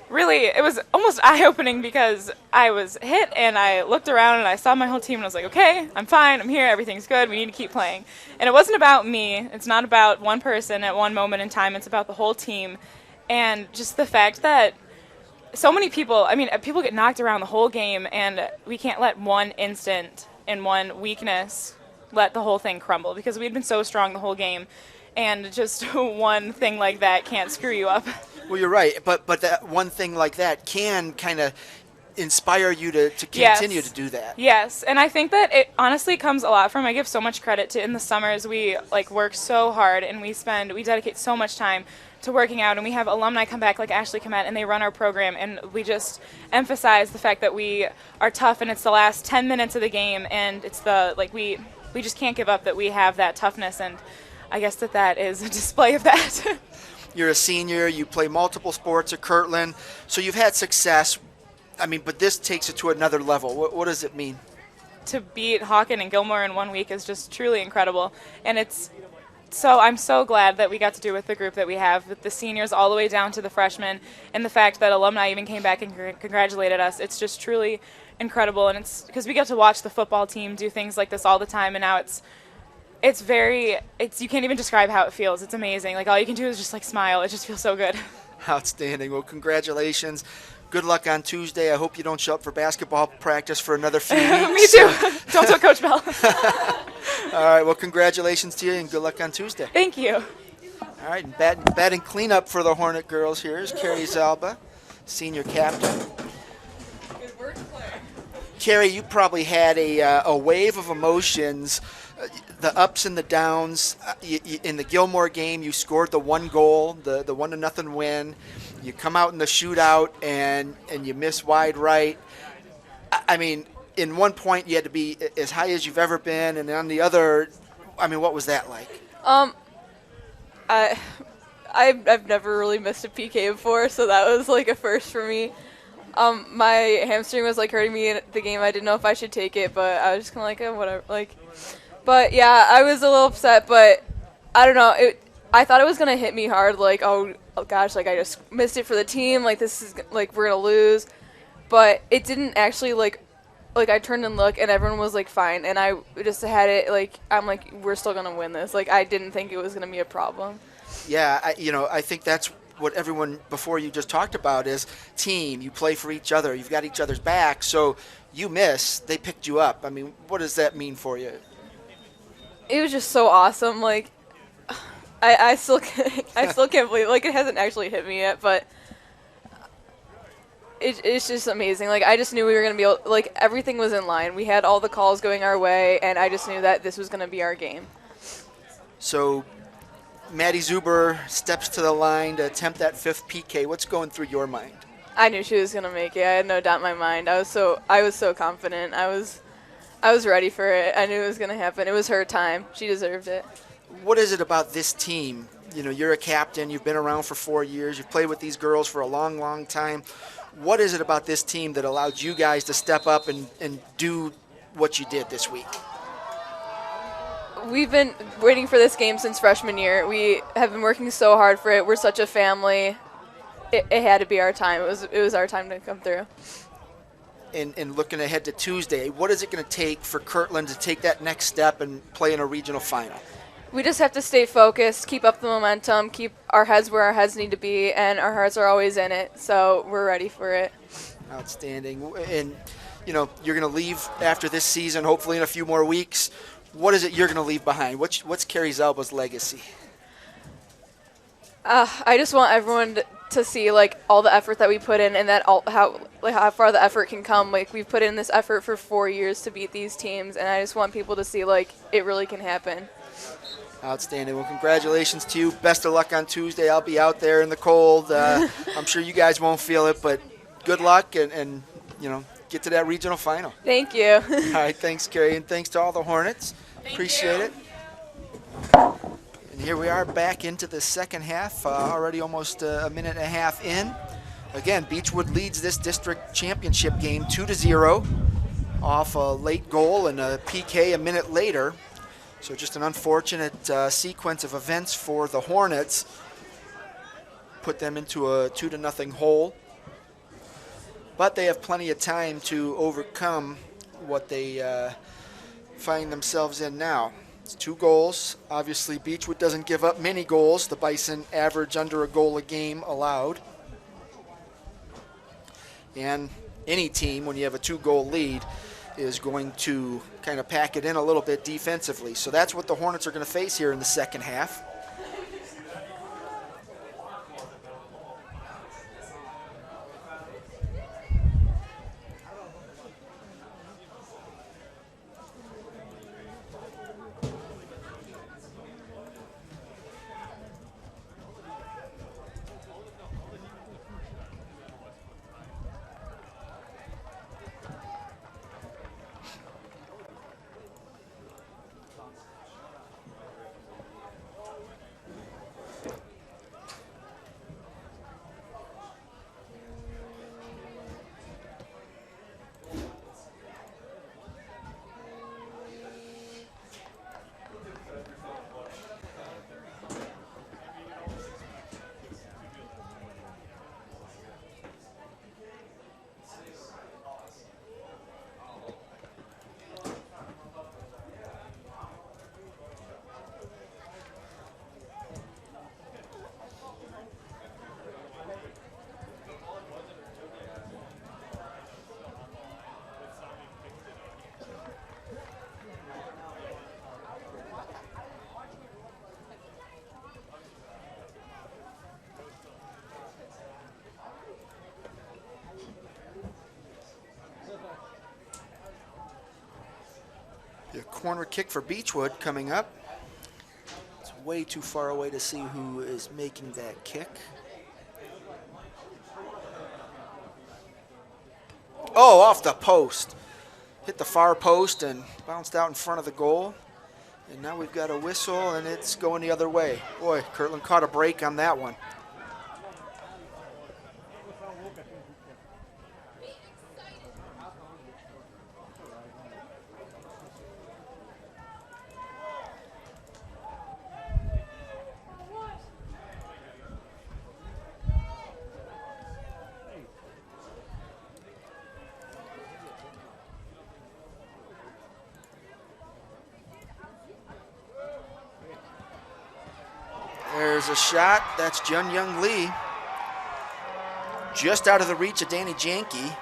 E: really, it was almost eye-opening because I was hit and I looked around and I saw my whole team and I was like, okay, I'm fine, I'm here, everything's good, we need to keep playing. And it wasn't about me, it's not about one person at one moment in time, it's about the whole team. And just the fact that so many people, I mean, people get knocked around the whole game and we can't let one instant and one weakness let the whole thing crumble because we had been so strong the whole game. And just one thing like that can't screw you up. Well,
A: you're right, but that one thing like that can kind of inspire you to continue to do that.
E: Yes, and I think that it honestly comes a lot from, I give so much credit to in the summers we work so hard and we dedicate so much time to working out, and we have alumni come back like Ashley Komet and they run our program, and we just emphasize the fact that we are tough and it's the last 10 minutes of the game and it's we just can't give up, that we have that toughness, and I guess that is a display of that.
A: You're a senior, you play multiple sports at Kirtland, so you've had success. I mean, but this takes it to another level. What does it mean?
E: To beat Hawken and Gilmore in 1 week is just truly incredible. And I'm so glad that we got to do with the group that we have, with the seniors all the way down to the freshmen, and the fact that alumni even came back and congratulated us. It's just truly incredible. And it's because we get to watch the football team do things like this all the time, and now you can't even describe how it feels. It's amazing. All you can do is just smile. It just feels so good.
A: Outstanding. Well, congratulations. Good luck on Tuesday. I hope you don't show up for basketball practice for another few weeks.
E: Me too. Don't tell Coach Bell.
A: All right. Well, congratulations to you and good luck on Tuesday.
E: Thank you.
A: All right. And batting cleanup for the Hornet girls here is Carrie Zalba, senior captain.
F: Good work, Claire.
A: Carrie, you probably had a wave of emotions. The ups and the downs. In the Gilmore game, you scored the one goal, the 1-0 win. You come out in the shootout and you miss wide right. I mean, in one point you had to be as high as you've ever been, and on the other, I mean, what was that like?
F: I've never really missed a PK before, so that was a first for me. My hamstring was hurting me in the game. I didn't know if I should take it, but I was just kind of whatever. But yeah, I was a little upset, but I don't know. I thought it was gonna hit me hard, oh gosh, I just missed it for the team. This is we're gonna lose, but it didn't actually I turned and looked, and everyone was fine, and I just had it I'm we're still gonna win this. I didn't think it was gonna be a problem.
A: Yeah, I think that's what everyone before you just talked about is team. You play for each other. You've got each other's back. So you miss, they picked you up. I mean, what does that mean for you?
F: It was just so awesome. I still can't believe it hasn't actually hit me yet, but it's just amazing. I just knew we were gonna be able, everything was in line. We had all the calls going our way, and I just knew that this was gonna be our game.
A: So Maddie Zuber steps to the line to attempt that 5th PK. What's going through your mind?
F: I knew she was gonna make it. I had no doubt in my mind. I was so confident. I was ready for it. I knew it was going to happen. It was her time. She deserved it.
A: What is it about this team? You're a captain. You've been around for 4 years. You've played with these girls for a long, long time. What is it about this team that allowed you guys to step up and do what you did this week?
F: We've been waiting for this game since freshman year. We have been working so hard for it. We're such a family. it had to be our time. It was our time to come through.
A: And looking ahead to Tuesday, what is it going to take for Kirtland to take that next step and play in a regional final?
F: We just have to stay focused, keep up the momentum, keep our heads where our heads need to be, and our hearts are always in it, so we're ready for it.
A: Outstanding. And, you know, you're going to leave after this season, hopefully in a few more weeks. What is it you're going to leave behind? What's Carrie Zalba's legacy?
F: I just want everyone to see like all the effort that we put in, and that how far the effort can come. Like we've put in this effort for 4 years to beat these teams, and I just want people to see like it really can happen.
A: Outstanding. Well, congratulations to you. Best of luck on Tuesday. I'll be out there in the cold. I'm sure you guys won't feel it, but good luck and you know, get to that regional final.
F: Thank you.
A: All right, thanks, Carrie, and thanks to all the Hornets. Appreciate it. And here we are back into the second half, already almost a minute and a half in. Again, Beachwood leads this district championship game 2-0 off a late goal and a PK a minute later. So just an unfortunate sequence of events for the Hornets. Put them into a 2-0 hole. But they have plenty of time to overcome what they find themselves in now. It's 2 goals. Obviously, Beachwood doesn't give up many goals. The Bison average under a goal a game allowed. And any team, when you have a 2-goal lead, is going to kind of pack it in a little bit defensively. So that's what the Hornets are going to face here in the second half. The corner kick for Beachwood coming up. It's way too far away to see who is making that kick. Oh, off the post. Hit the far post and bounced out in front of the goal. And now we've got a whistle and it's going the other way. Boy, Kirtland caught a break on that one. There's a shot. That's Jun Young Lee. Just out of the reach of Danny Janke.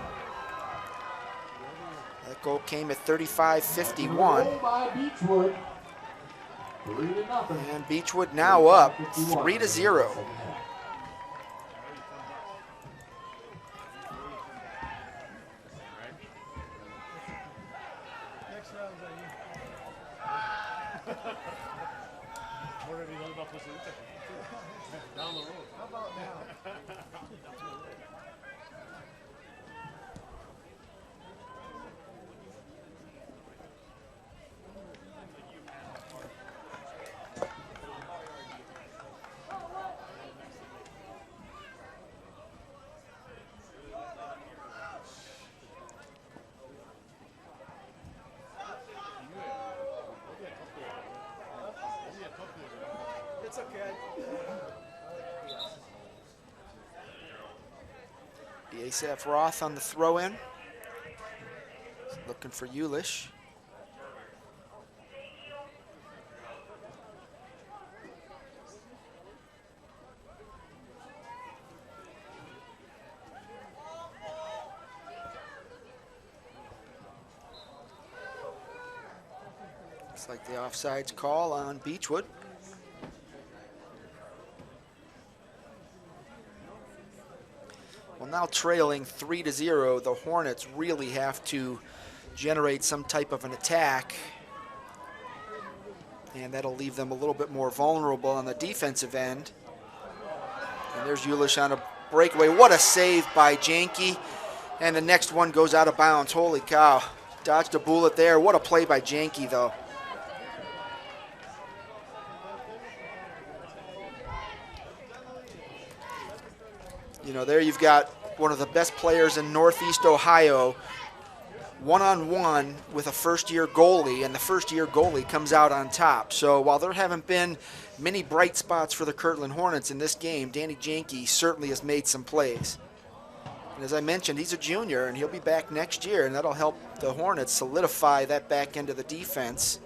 A: That goal came at 35-51.
B: Goal by Beachwood. 3-0.
A: And Beachwood now up 3-0.
C: It's okay.
A: The Asaph Roth on the throw-in. Looking for Ulish. Looks like the offsides call on Beachwood. Well, now trailing 3-0, the Hornets really have to generate some type of an attack, and that'll leave them a little bit more vulnerable on the defensive end. And there's Ulish on a breakaway. What a save by Janke. And the next one goes out of bounds. Holy cow. Dodged a bullet there. What a play by Janke, though. You know, there you've got one of the best players in Northeast Ohio one-on-one with a first-year goalie, and the first-year goalie comes out on top. So while there haven't been many bright spots for the Kirtland Hornets in this game, Danny Janke certainly has made some plays. And as I mentioned, he's a junior, and he'll be back next year, and that'll help the Hornets solidify that back end of the defense.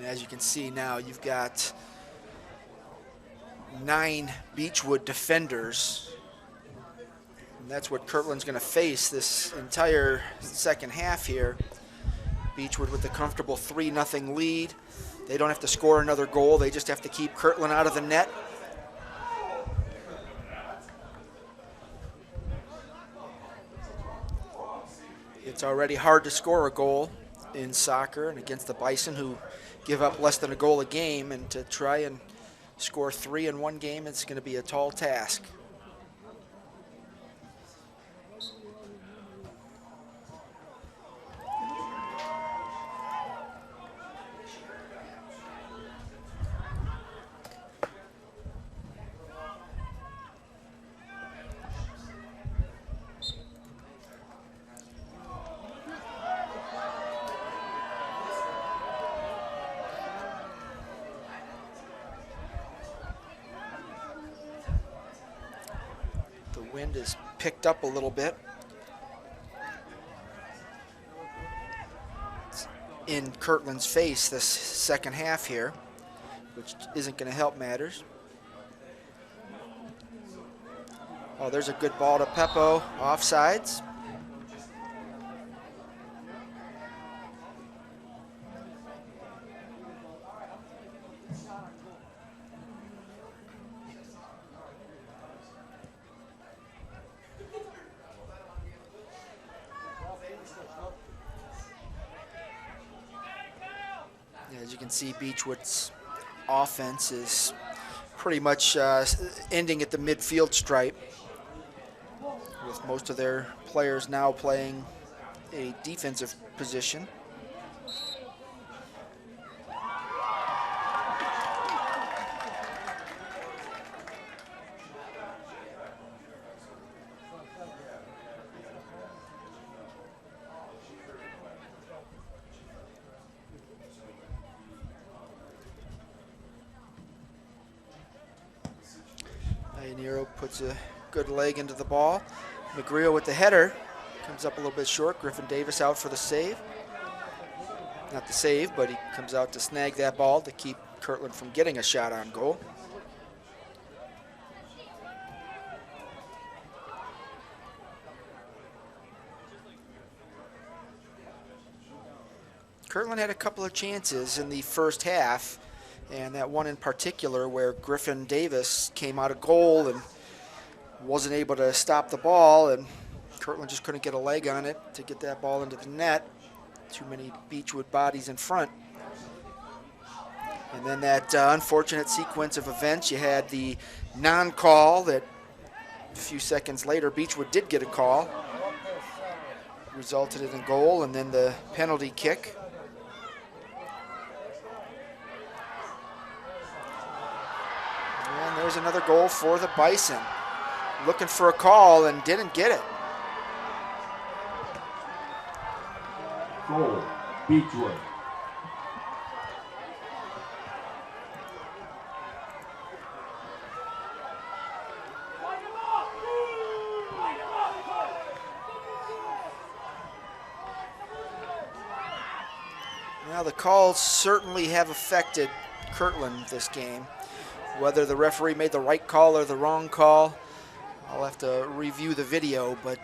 A: As you can see now, you've got 9 Beachwood defenders. And that's what Kirtland's going to face this entire second half here. Beachwood with the comfortable 3-0 lead. They don't have to score another goal. They just have to keep Kirtland out of the net. It's already hard to score a goal in soccer and against the Bison, who give up less than a goal a game, and to try and score 3 in one game, it's going to be a tall task. Wind is picked up a little bit. It's in Kirtland's face this second half here, which isn't going to help matters. Oh, there's a good ball to Peppo, offsides. As you can see, Beachwood's offense is pretty much ending at the midfield stripe, with most of their players now playing a defensive position. Nero puts a good leg into the ball. McGreal with the header. Comes up a little bit short. Griffin Davis out for the save. Not the save, but he comes out to snag that ball to keep Kirtland from getting a shot on goal. Kirtland had a couple of chances in the first half, and that one in particular where Griffin Davis came out of goal and wasn't able to stop the ball, and Kirtland just couldn't get a leg on it to get that ball into the net. Too many Beachwood bodies in front. And then that unfortunate sequence of events. You had the non-call that A few seconds later, Beachwood did get a call. Resulted in a goal and then the penalty kick. And there's another goal for the Bison. Looking for a call and didn't get it.
B: Goal, Beachwood.
A: Now the calls certainly have affected Kirtland this game. Whether the referee made the right call or the wrong call, I'll have to review the video, but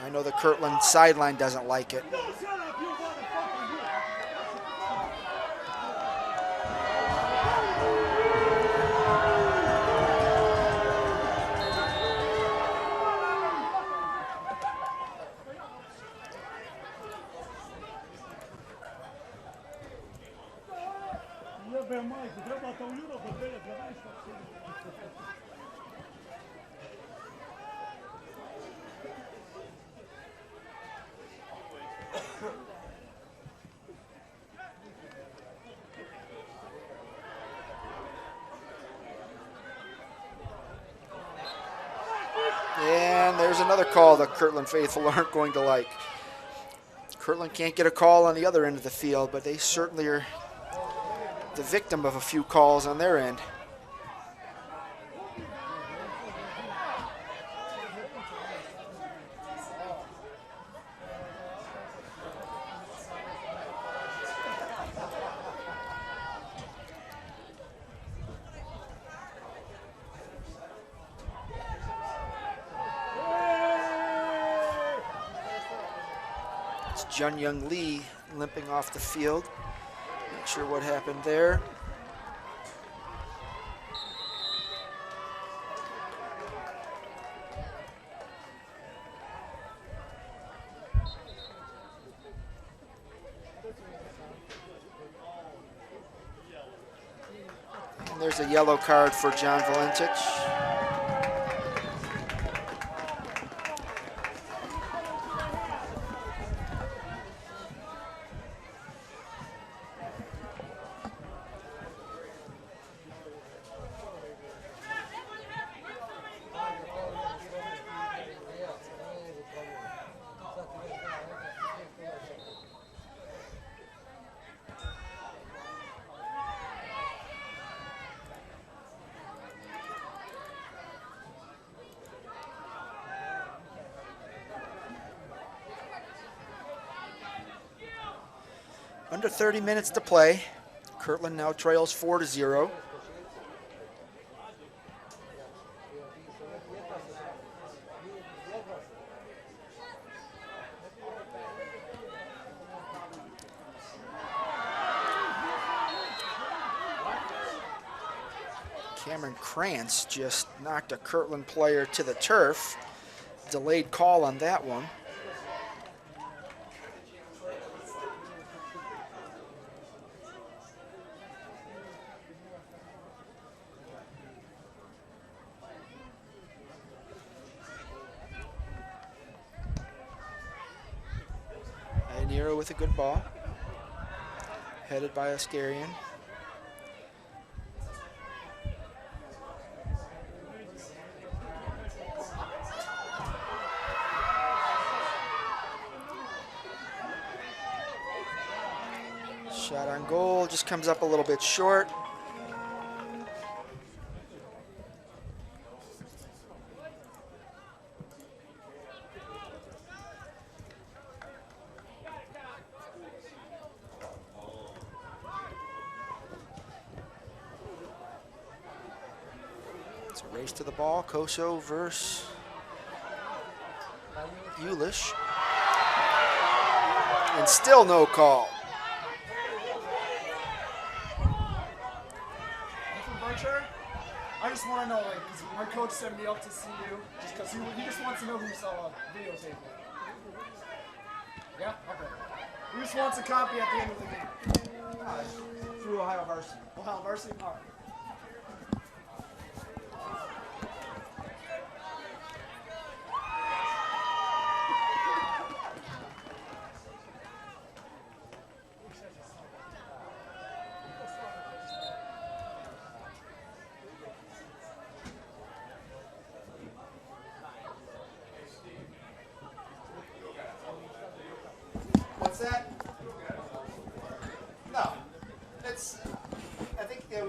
A: I know the Kirtland sideline doesn't like it. And there's another call the Kirtland faithful aren't going to like. Kirtland can't get a call on the other end of the field, but they certainly are the victim of a few calls on their end. Jun Young Lee limping off the field. Not sure what happened there. And there's a yellow card for John Valentich. Under 30 minutes to play. Kirtland now trails 4-0. Cameron Krantz just knocked a Kirtland player to the turf. Delayed call on that one. Nero with a good ball, headed by Ascarian. Shot on goal, just comes up a little bit short. Race to the ball, Koso versus Ulish. And still no call.
C: I just want to know, like, 'cause my coach sent me up to see you, just because he just wants to know who saw videotape. Yeah? Okay. He just wants a copy at the end of the game. Through Ohio Varsity. Ohio Varsity? All right.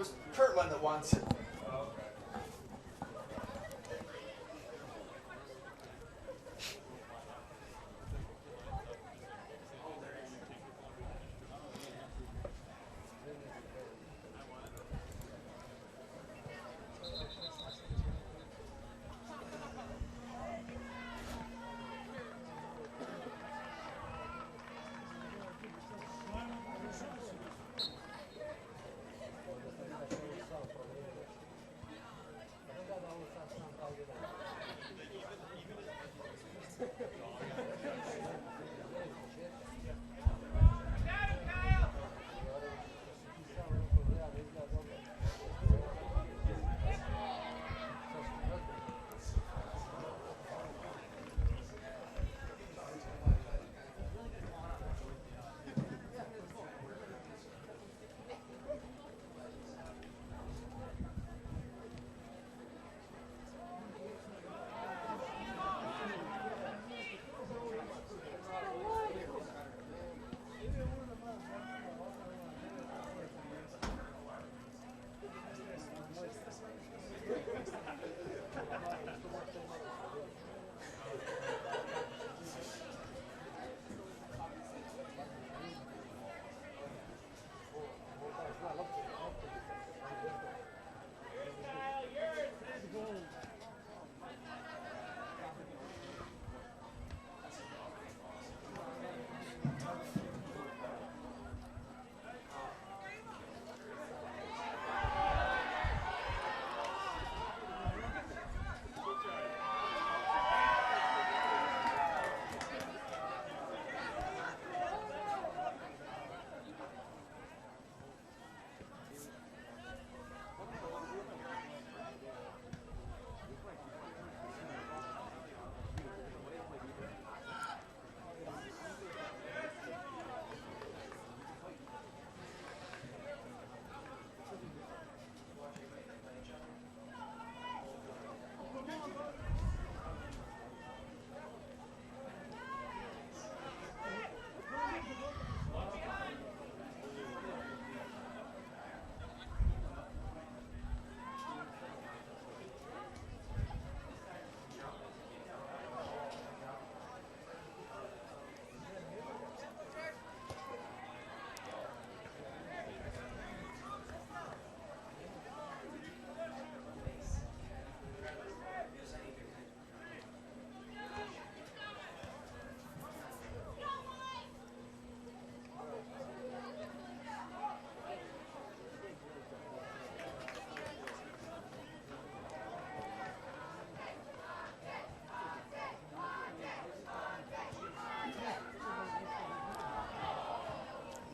A: was Kirtland that won.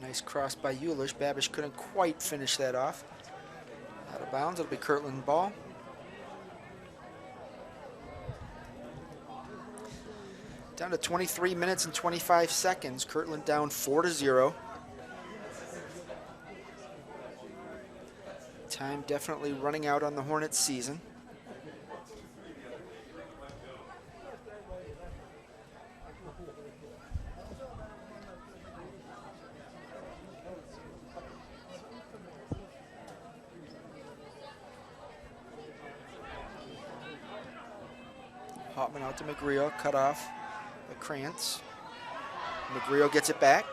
A: Nice cross by Eulish. Babish couldn't quite finish that off. Out of bounds. It'll be Kirtland ball. Down to 23 minutes and 25 seconds. Kirtland down 4-0. Time definitely running out on the Hornets season. Hoffman out to McGreal, cut off by Krantz. McGreal gets it back.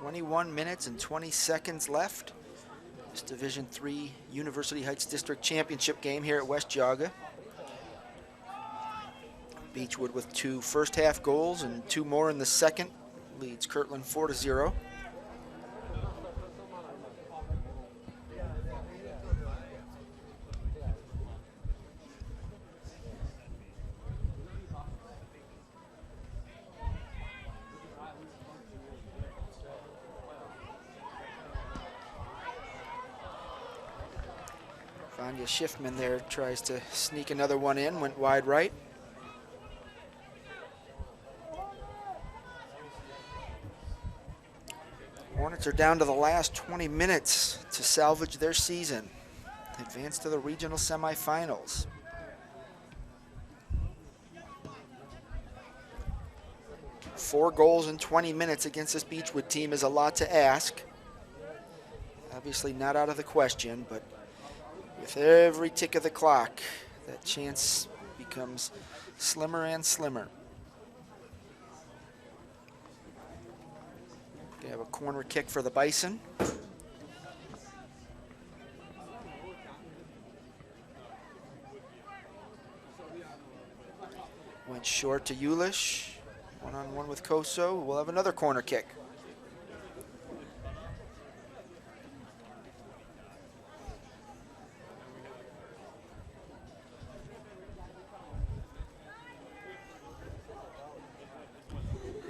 A: 21 minutes and 20 seconds left. This Division III University Heights District Championship game here at West Geauga. Beachwood with 2 first half goals and 2 more in the second. Leads Kirtland 4-0. Vanya Schiffman there tries to sneak another one in, went wide right. Hornets are down to the last 20 minutes to salvage their season. Advance to the regional semifinals. Four goals in 20 minutes against this Beachwood team is a lot to ask. Obviously not out of the question, but with every tick of the clock, that chance becomes slimmer and slimmer. They have a corner kick for the Bison. Went short to Ulish. One-on-one with Koso. We'll have another corner kick.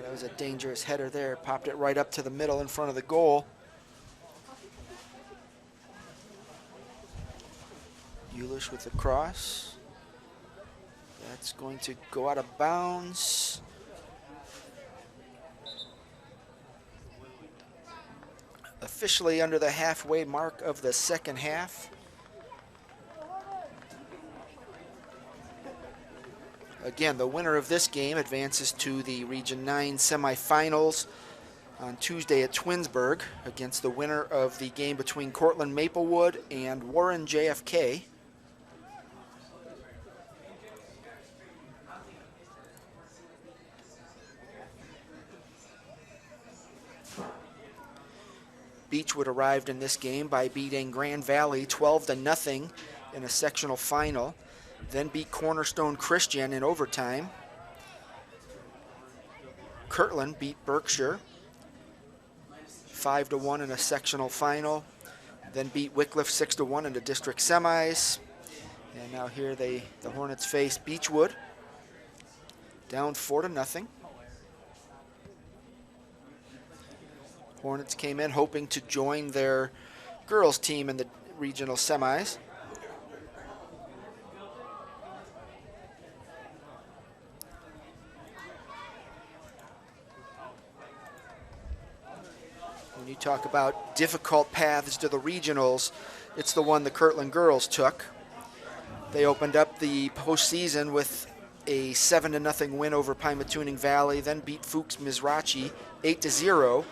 A: That was a dangerous header there. Popped it right up to the middle in front of the goal. Ulish with the cross. That's going to go out of bounds. Officially under the halfway mark of the second half. Again, the winner of this game advances to the Region 9 semifinals on Tuesday at Twinsburg against the winner of the game between Cortland Maplewood and Warren JFK. Beachwood arrived in this game by beating Grand Valley 12-0 in a sectional final, then beat Cornerstone Christian in overtime. Kirtland beat Berkshire 5-1 in a sectional final, then beat Wycliffe 6-1 in the district semis. And now here the Hornets face Beachwood, down 4-0. Hornets came in hoping to join their girls team in the regional semis. When you talk about difficult paths to the regionals, it's the one the Kirtland girls took. They opened up the postseason with a 7-0 win over Pymatuning Valley, then beat Fuchs Mizrachi 8-0.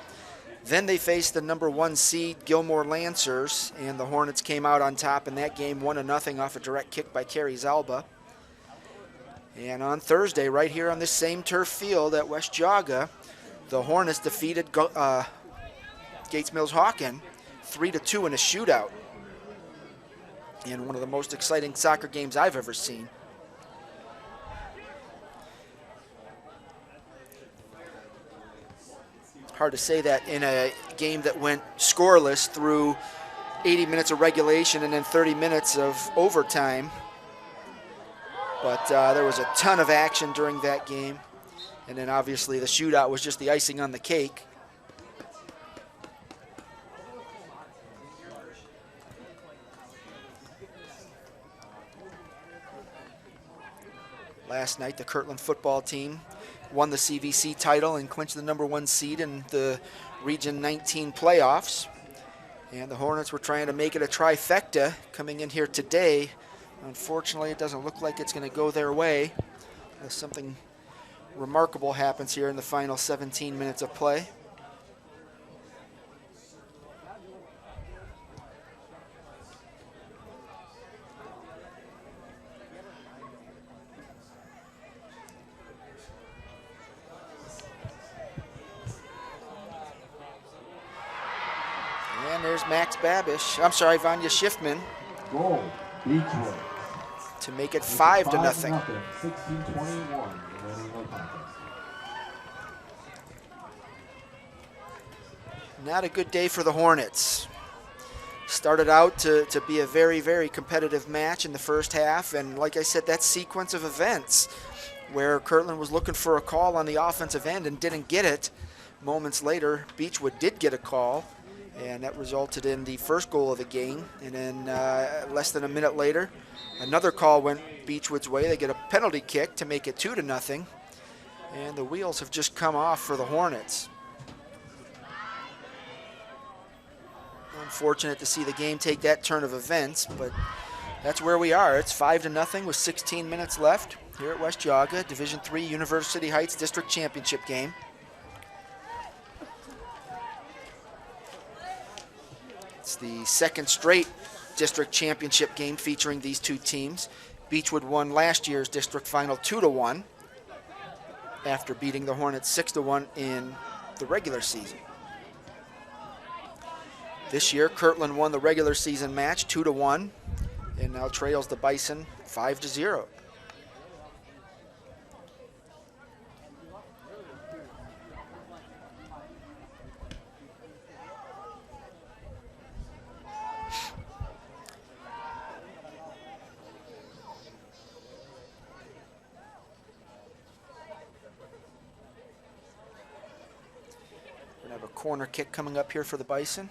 A: Then they faced the number 1 seed Gilmore Lancers, and the Hornets came out on top in that game 1-0 off a direct kick by Carrie Zalba. And on Thursday, right here on this same turf field at West Geauga, the Hornets defeated Gates Mills Hawken 3-2 in a shootout. In one of the most exciting soccer games I've ever seen. Hard to say that in a game that went scoreless through 80 minutes of regulation and then 30 minutes of overtime. But there was a ton of action during that game. And then obviously the shootout was just the icing on the cake. Last night, the Kirtland football team won the CVC title and clinched the number 1 seed in the Region 19 playoffs. And the Hornets were trying to make it a trifecta coming in here today. Unfortunately, it doesn't look like it's going to go their way, unless something remarkable happens here in the final 17 minutes of play. Max Babish. I'm sorry, Vanya Schiffman
B: Goal, Beachwood.
A: to make it 5-0.
B: 16-21. Remaining no contest.
A: Not a good day for the Hornets. Started out to be a very, very competitive match in the first half, and like I said, that sequence of events where Kirtland was looking for a call on the offensive end and didn't get it. Moments later, Beachwood did get a call, and that resulted in the first goal of the game. And then less than a minute later, another call went Beachwood's way. They get a penalty kick to make it 2-0, and the wheels have just come off for the Hornets. Unfortunate to see the game take that turn of events, but that's where we are. It's 5-0 with 16 minutes left here at West Geauga, Division III University Heights District Championship game. It's the second straight district championship game featuring these two teams. Beachwood won last year's district final 2-1 after beating the Hornets 6-1 in the regular season. This year, Kirtland won the regular season match 2-1 and now trails the Bison 5-0. We're gonna have a corner kick coming up here for the Bison.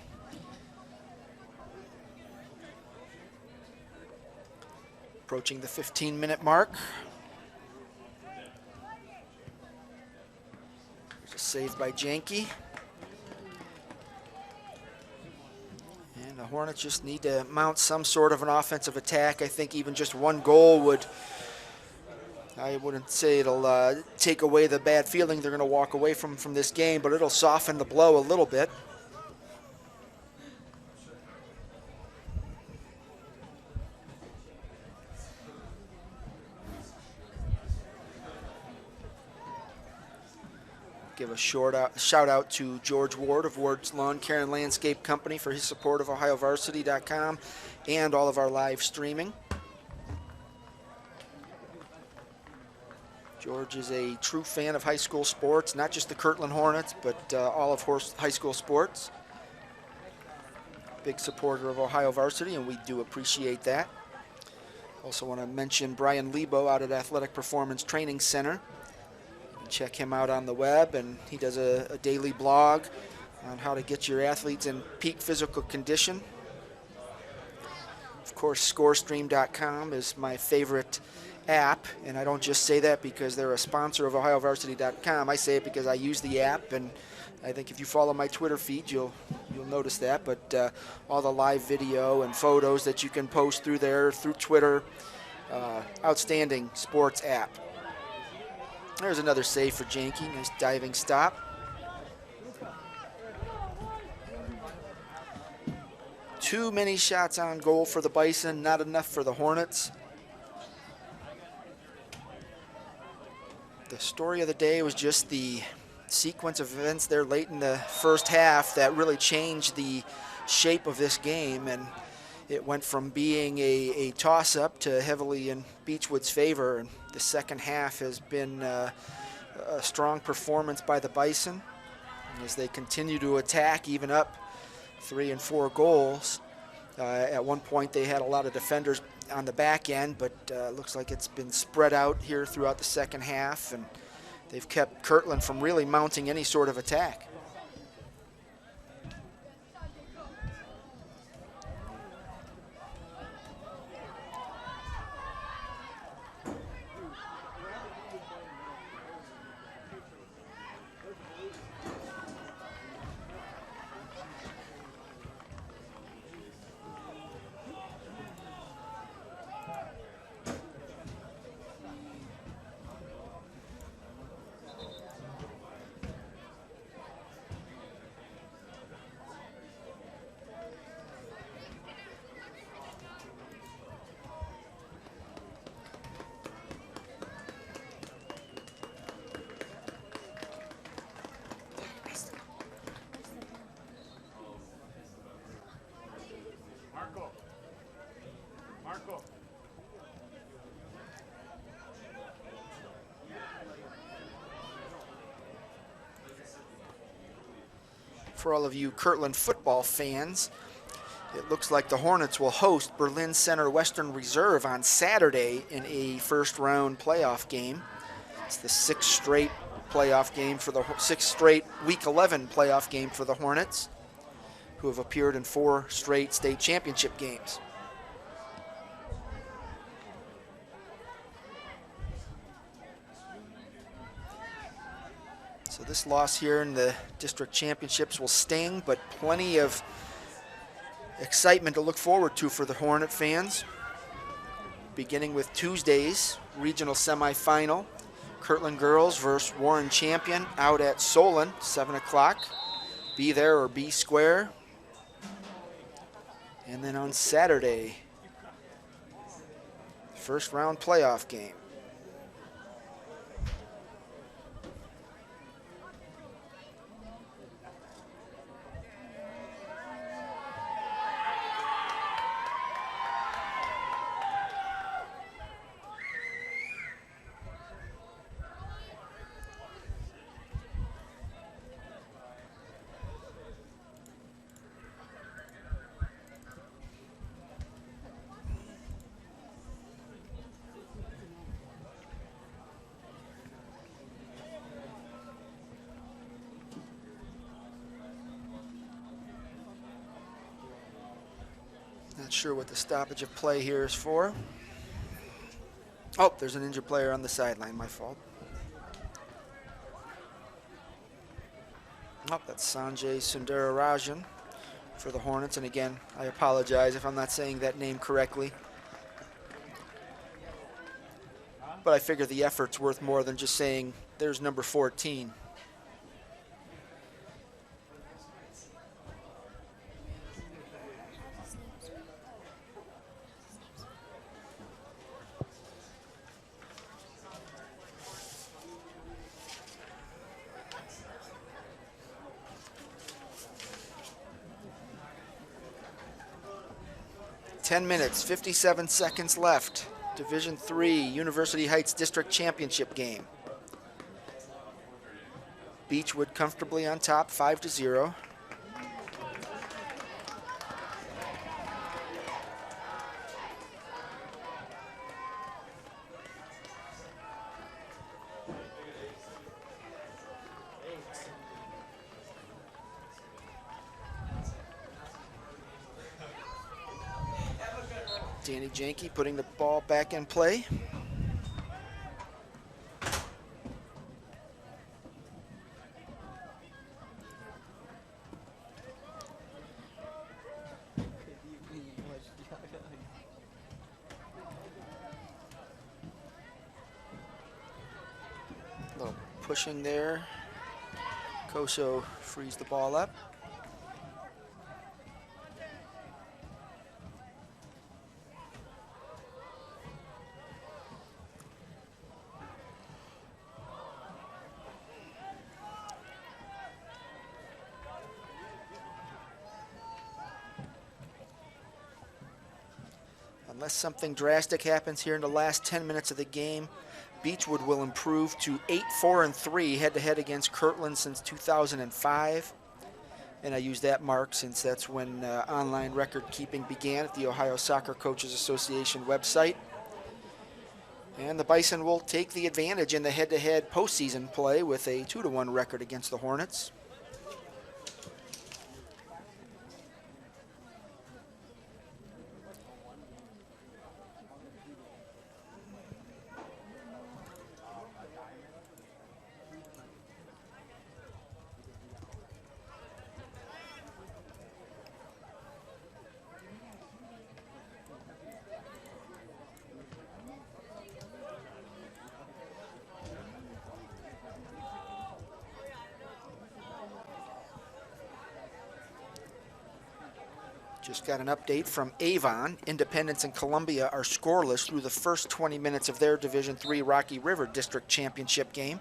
A: Approaching the 15-minute mark. There's a save by Janke. And the Hornets just need to mount some sort of an offensive attack. I think even just one goal would, I wouldn't say it'll take away the bad feeling they're going to walk away from this game, but it'll soften the blow a little bit. Give a shout out to George Ward of Ward's Lawn Care and Landscape Company for his support of OhioVarsity.com and all of our live streaming. George is a true fan of high school sports, not just the Kirtland Hornets, but all of high school sports. Big supporter of Ohio Varsity, and we do appreciate that. Also want to mention Brian Lebo out at Athletic Performance Training Center. Check him out on the web, and he does a daily blog on how to get your athletes in peak physical condition. Of course, scorestream.com is my favorite app, and I don't just say that because they're a sponsor of OhioVarsity.com. I say it because I use the app, and I think if you follow my Twitter feed, you'll notice that. But all the live video and photos that you can post through there, through Twitter, outstanding sports app. There's another save for Janke. Nice diving stop. Too many shots on goal for the Bison, not enough for the Hornets. The story of the day was just the sequence of events there late in the first half that really changed the shape of this game, and it went from being a toss-up to heavily in Beachwood's favor. And the second half has been a strong performance by the Bison as they continue to attack, even up 3 and 4 goals. At one point, they had a lot of defenders on the back end, but looks like it's been spread out here throughout the second half, and they've kept Kirtland from really mounting any sort of attack. For all of you Kirtland football fans, it looks like the Hornets will host Berlin Center Western Reserve on Saturday in a first-round playoff game. It's the sixth straight Week 11 playoff game for the Hornets, who have appeared in 4 straight state championship games. So this loss here in the district championships will sting, but plenty of excitement to look forward to for the Hornet fans. Beginning with Tuesday's regional semifinal, Kirtland girls versus Warren Champion out at Solon, 7 o'clock. Be there or be square. And then on Saturday, first round playoff game. Not sure what the stoppage of play here is for. Oh, there's an injured player on the sideline, my fault. Oh, that's Sanjay Sundararajan for the Hornets. And again, I apologize if I'm not saying that name correctly. But I figure the effort's worth more than just saying there's number 14. Ten minutes, 57 seconds left. Division III University Heights District Championship game. Beachwood comfortably on top, 5-0. Danny Janke putting the ball back in play. A little pushing there. Koso frees the ball up. Unless something drastic happens here in the last 10 minutes of the game, Beachwood will improve to 8-4-3 head-to-head against Kirtland since 2005. And I use that mark since that's when online record keeping began at the Ohio Soccer Coaches Association website. And the Bison will take the advantage in the head-to-head postseason play with a 2-1 record against the Hornets. Just got an update from Avon. Independence and Columbia are scoreless through the first 20 minutes of their Division III Rocky River District Championship game.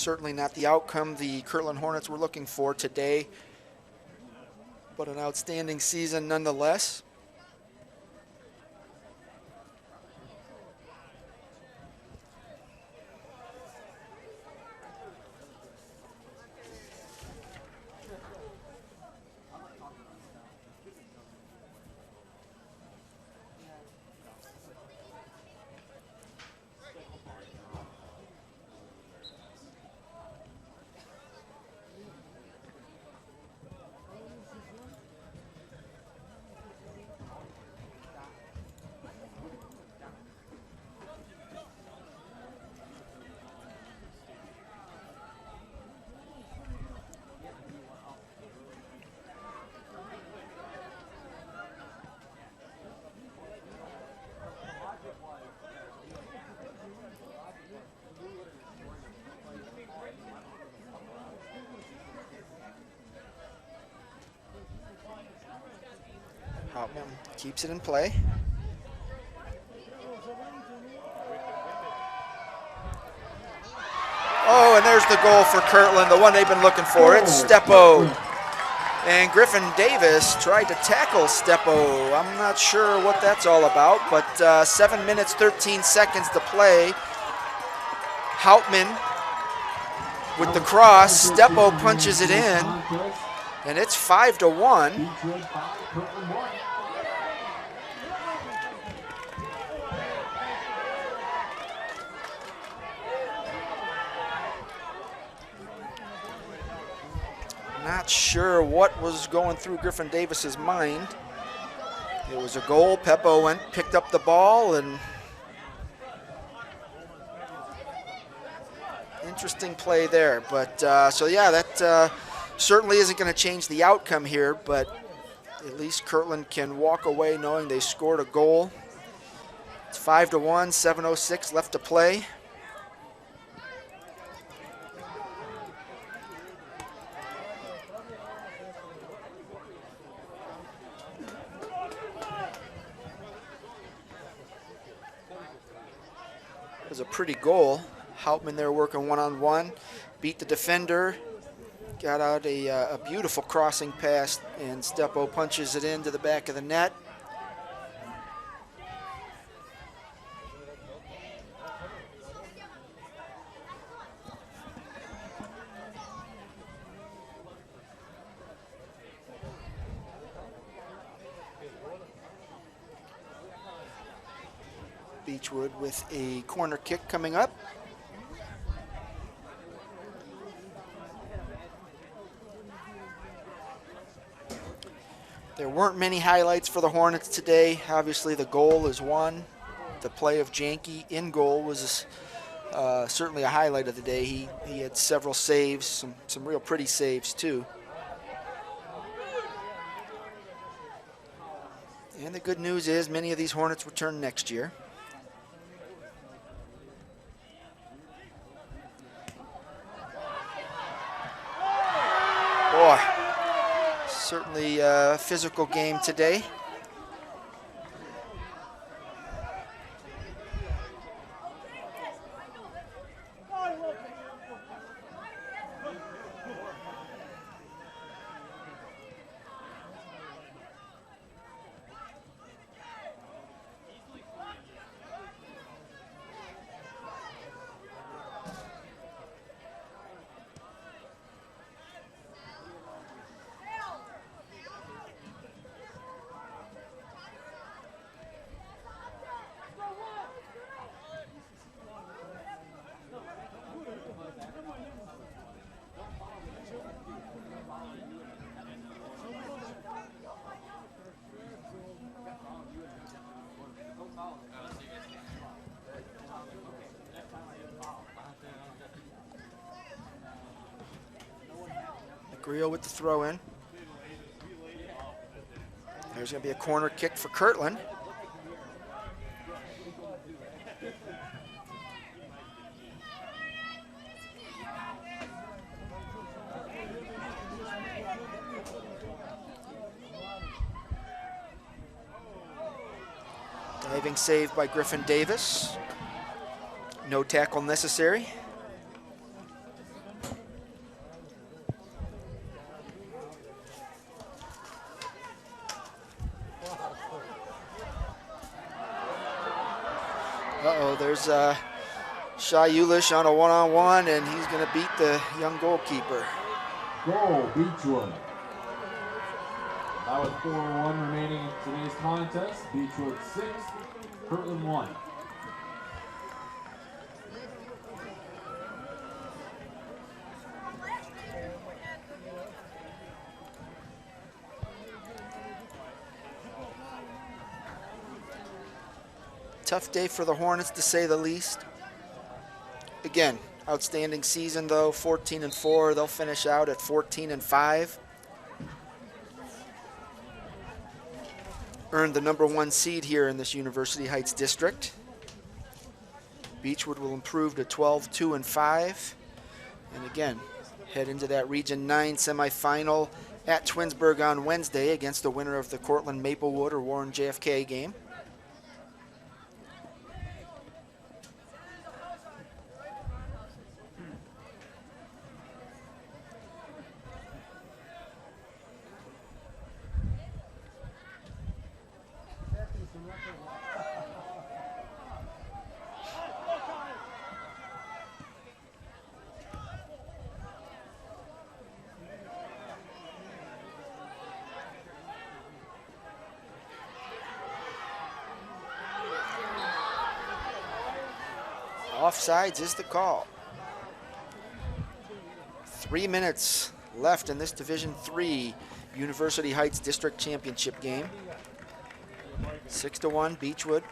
A: Certainly not the outcome the Kirtland Hornets were looking for today, but an outstanding season nonetheless. Hauptman keeps it in play. Oh, and there's the goal for Kirtland, the one they've been looking for. It's Steppo. And Griffin Davis tried to tackle Steppo. I'm not sure what that's all about, but 7 minutes, 13 seconds to play. Hauptman with the cross. Steppo punches it in, and it's 5-1. Not sure what was going through Griffin Davis's mind. It was a goal. Peppo went, picked up the ball, and interesting play there. But so yeah, that certainly isn't going to change the outcome here, but at least Kirtland can walk away knowing they scored a goal. It's 5-1, 7:06 left to play. Was a pretty goal. Hauptman there working one-on-one, beat the defender, got out a beautiful crossing pass, and Steppo punches it into the back of the net. Beachwood with a corner kick coming up. There weren't many highlights for the Hornets today. Obviously the goal is one. The play of Janke in goal was certainly a highlight of the day. He had several saves, some real pretty saves too. And the good news is many of these Hornets return next year. Boy, certainly a physical game today. Grill with the throw in. There's going to be a corner kick for Kirtland. Diving save by Griffin Davis. No tackle necessary. Here's Shai Ulish on a one-on-one, and he's going to beat the young goalkeeper.
B: Goal, Beachwood. Now with 4-1 remaining in today's contest, Beachwood 6, Kirtland 1.
A: Tough day for the Hornets, to say the least. Again, outstanding season though, 14-4. They'll finish out at 14-5. Earned the #1 seed here in this University Heights district. Beachwood will improve to 12-2-5. And again, head into that Region 9 semifinal at Twinsburg on Wednesday against the winner of the Cortland Maplewood or Warren JFK game. Offsides is the call. 3 minutes left in this Division III University Heights District Championship game. 6-1 Beachwood.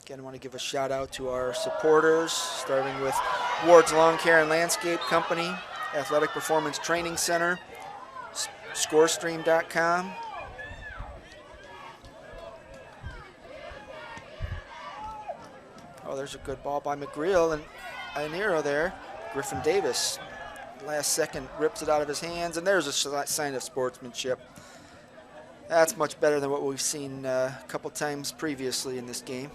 A: Again, I want to give a shout out to our supporters, starting with Ward's Lawn Care and Landscape Company, Athletic Performance Training Center, Scorestream.com. Oh, there's a good ball by McGreal, and Ionero there. Griffin Davis, last second, rips it out of his hands, and there's a sign of sportsmanship. That's much better than what we've seen a couple times previously in this game.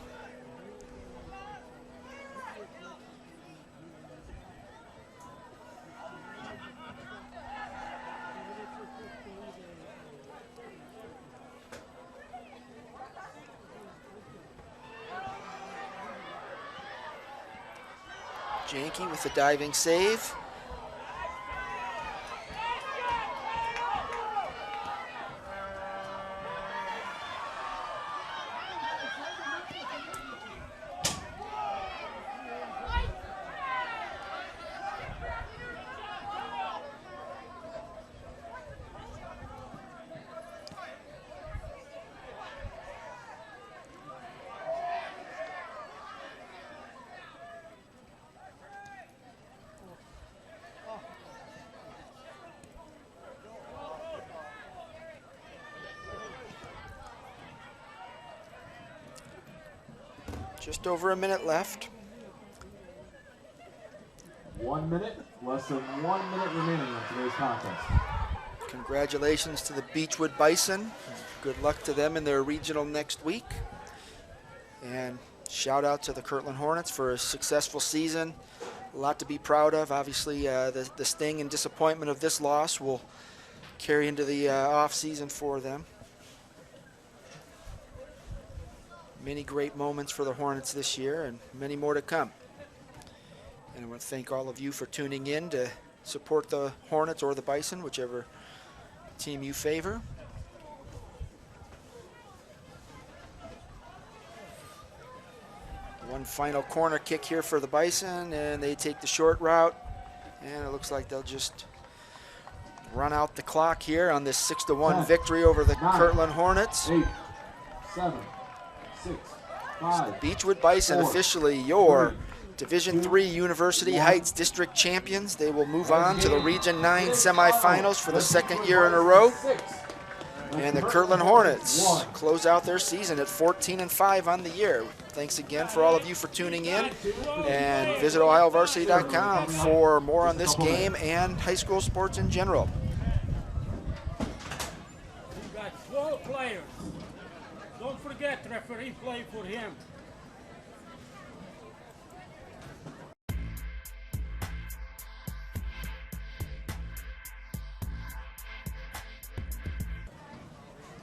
A: Janke with the diving save. Just over a minute left.
B: 1 minute, less than 1 minute remaining in today's contest.
A: Congratulations to the Beachwood Bison. Good luck to them in their regional next week. And shout out to the Kirtland Hornets for a successful season. A lot to be proud of. Obviously, the sting and disappointment of this loss will carry into the off season for them. Many great moments for the Hornets this year and many more to come. And I want to thank all of you for tuning in to support the Hornets or the Bison, whichever team you favor. One final corner kick here for the Bison, and they take the short route. And it looks like they'll just run out the clock here on this 6-1 victory over the Kirtland Hornets.
B: 8, 7, 6, 5.
A: So the Beachwood Bison officially your Division III University Heights District Champions. They will move on to the Region 9 semifinals for the second year in a row. And the Kirtland Hornets close out their season at 14-5 on the year. Thanks again for all of you for tuning in. And visit OhioVarsity.com for more on this game and high school sports in general.
G: We've got 12 players. Don't forget, referee play for him.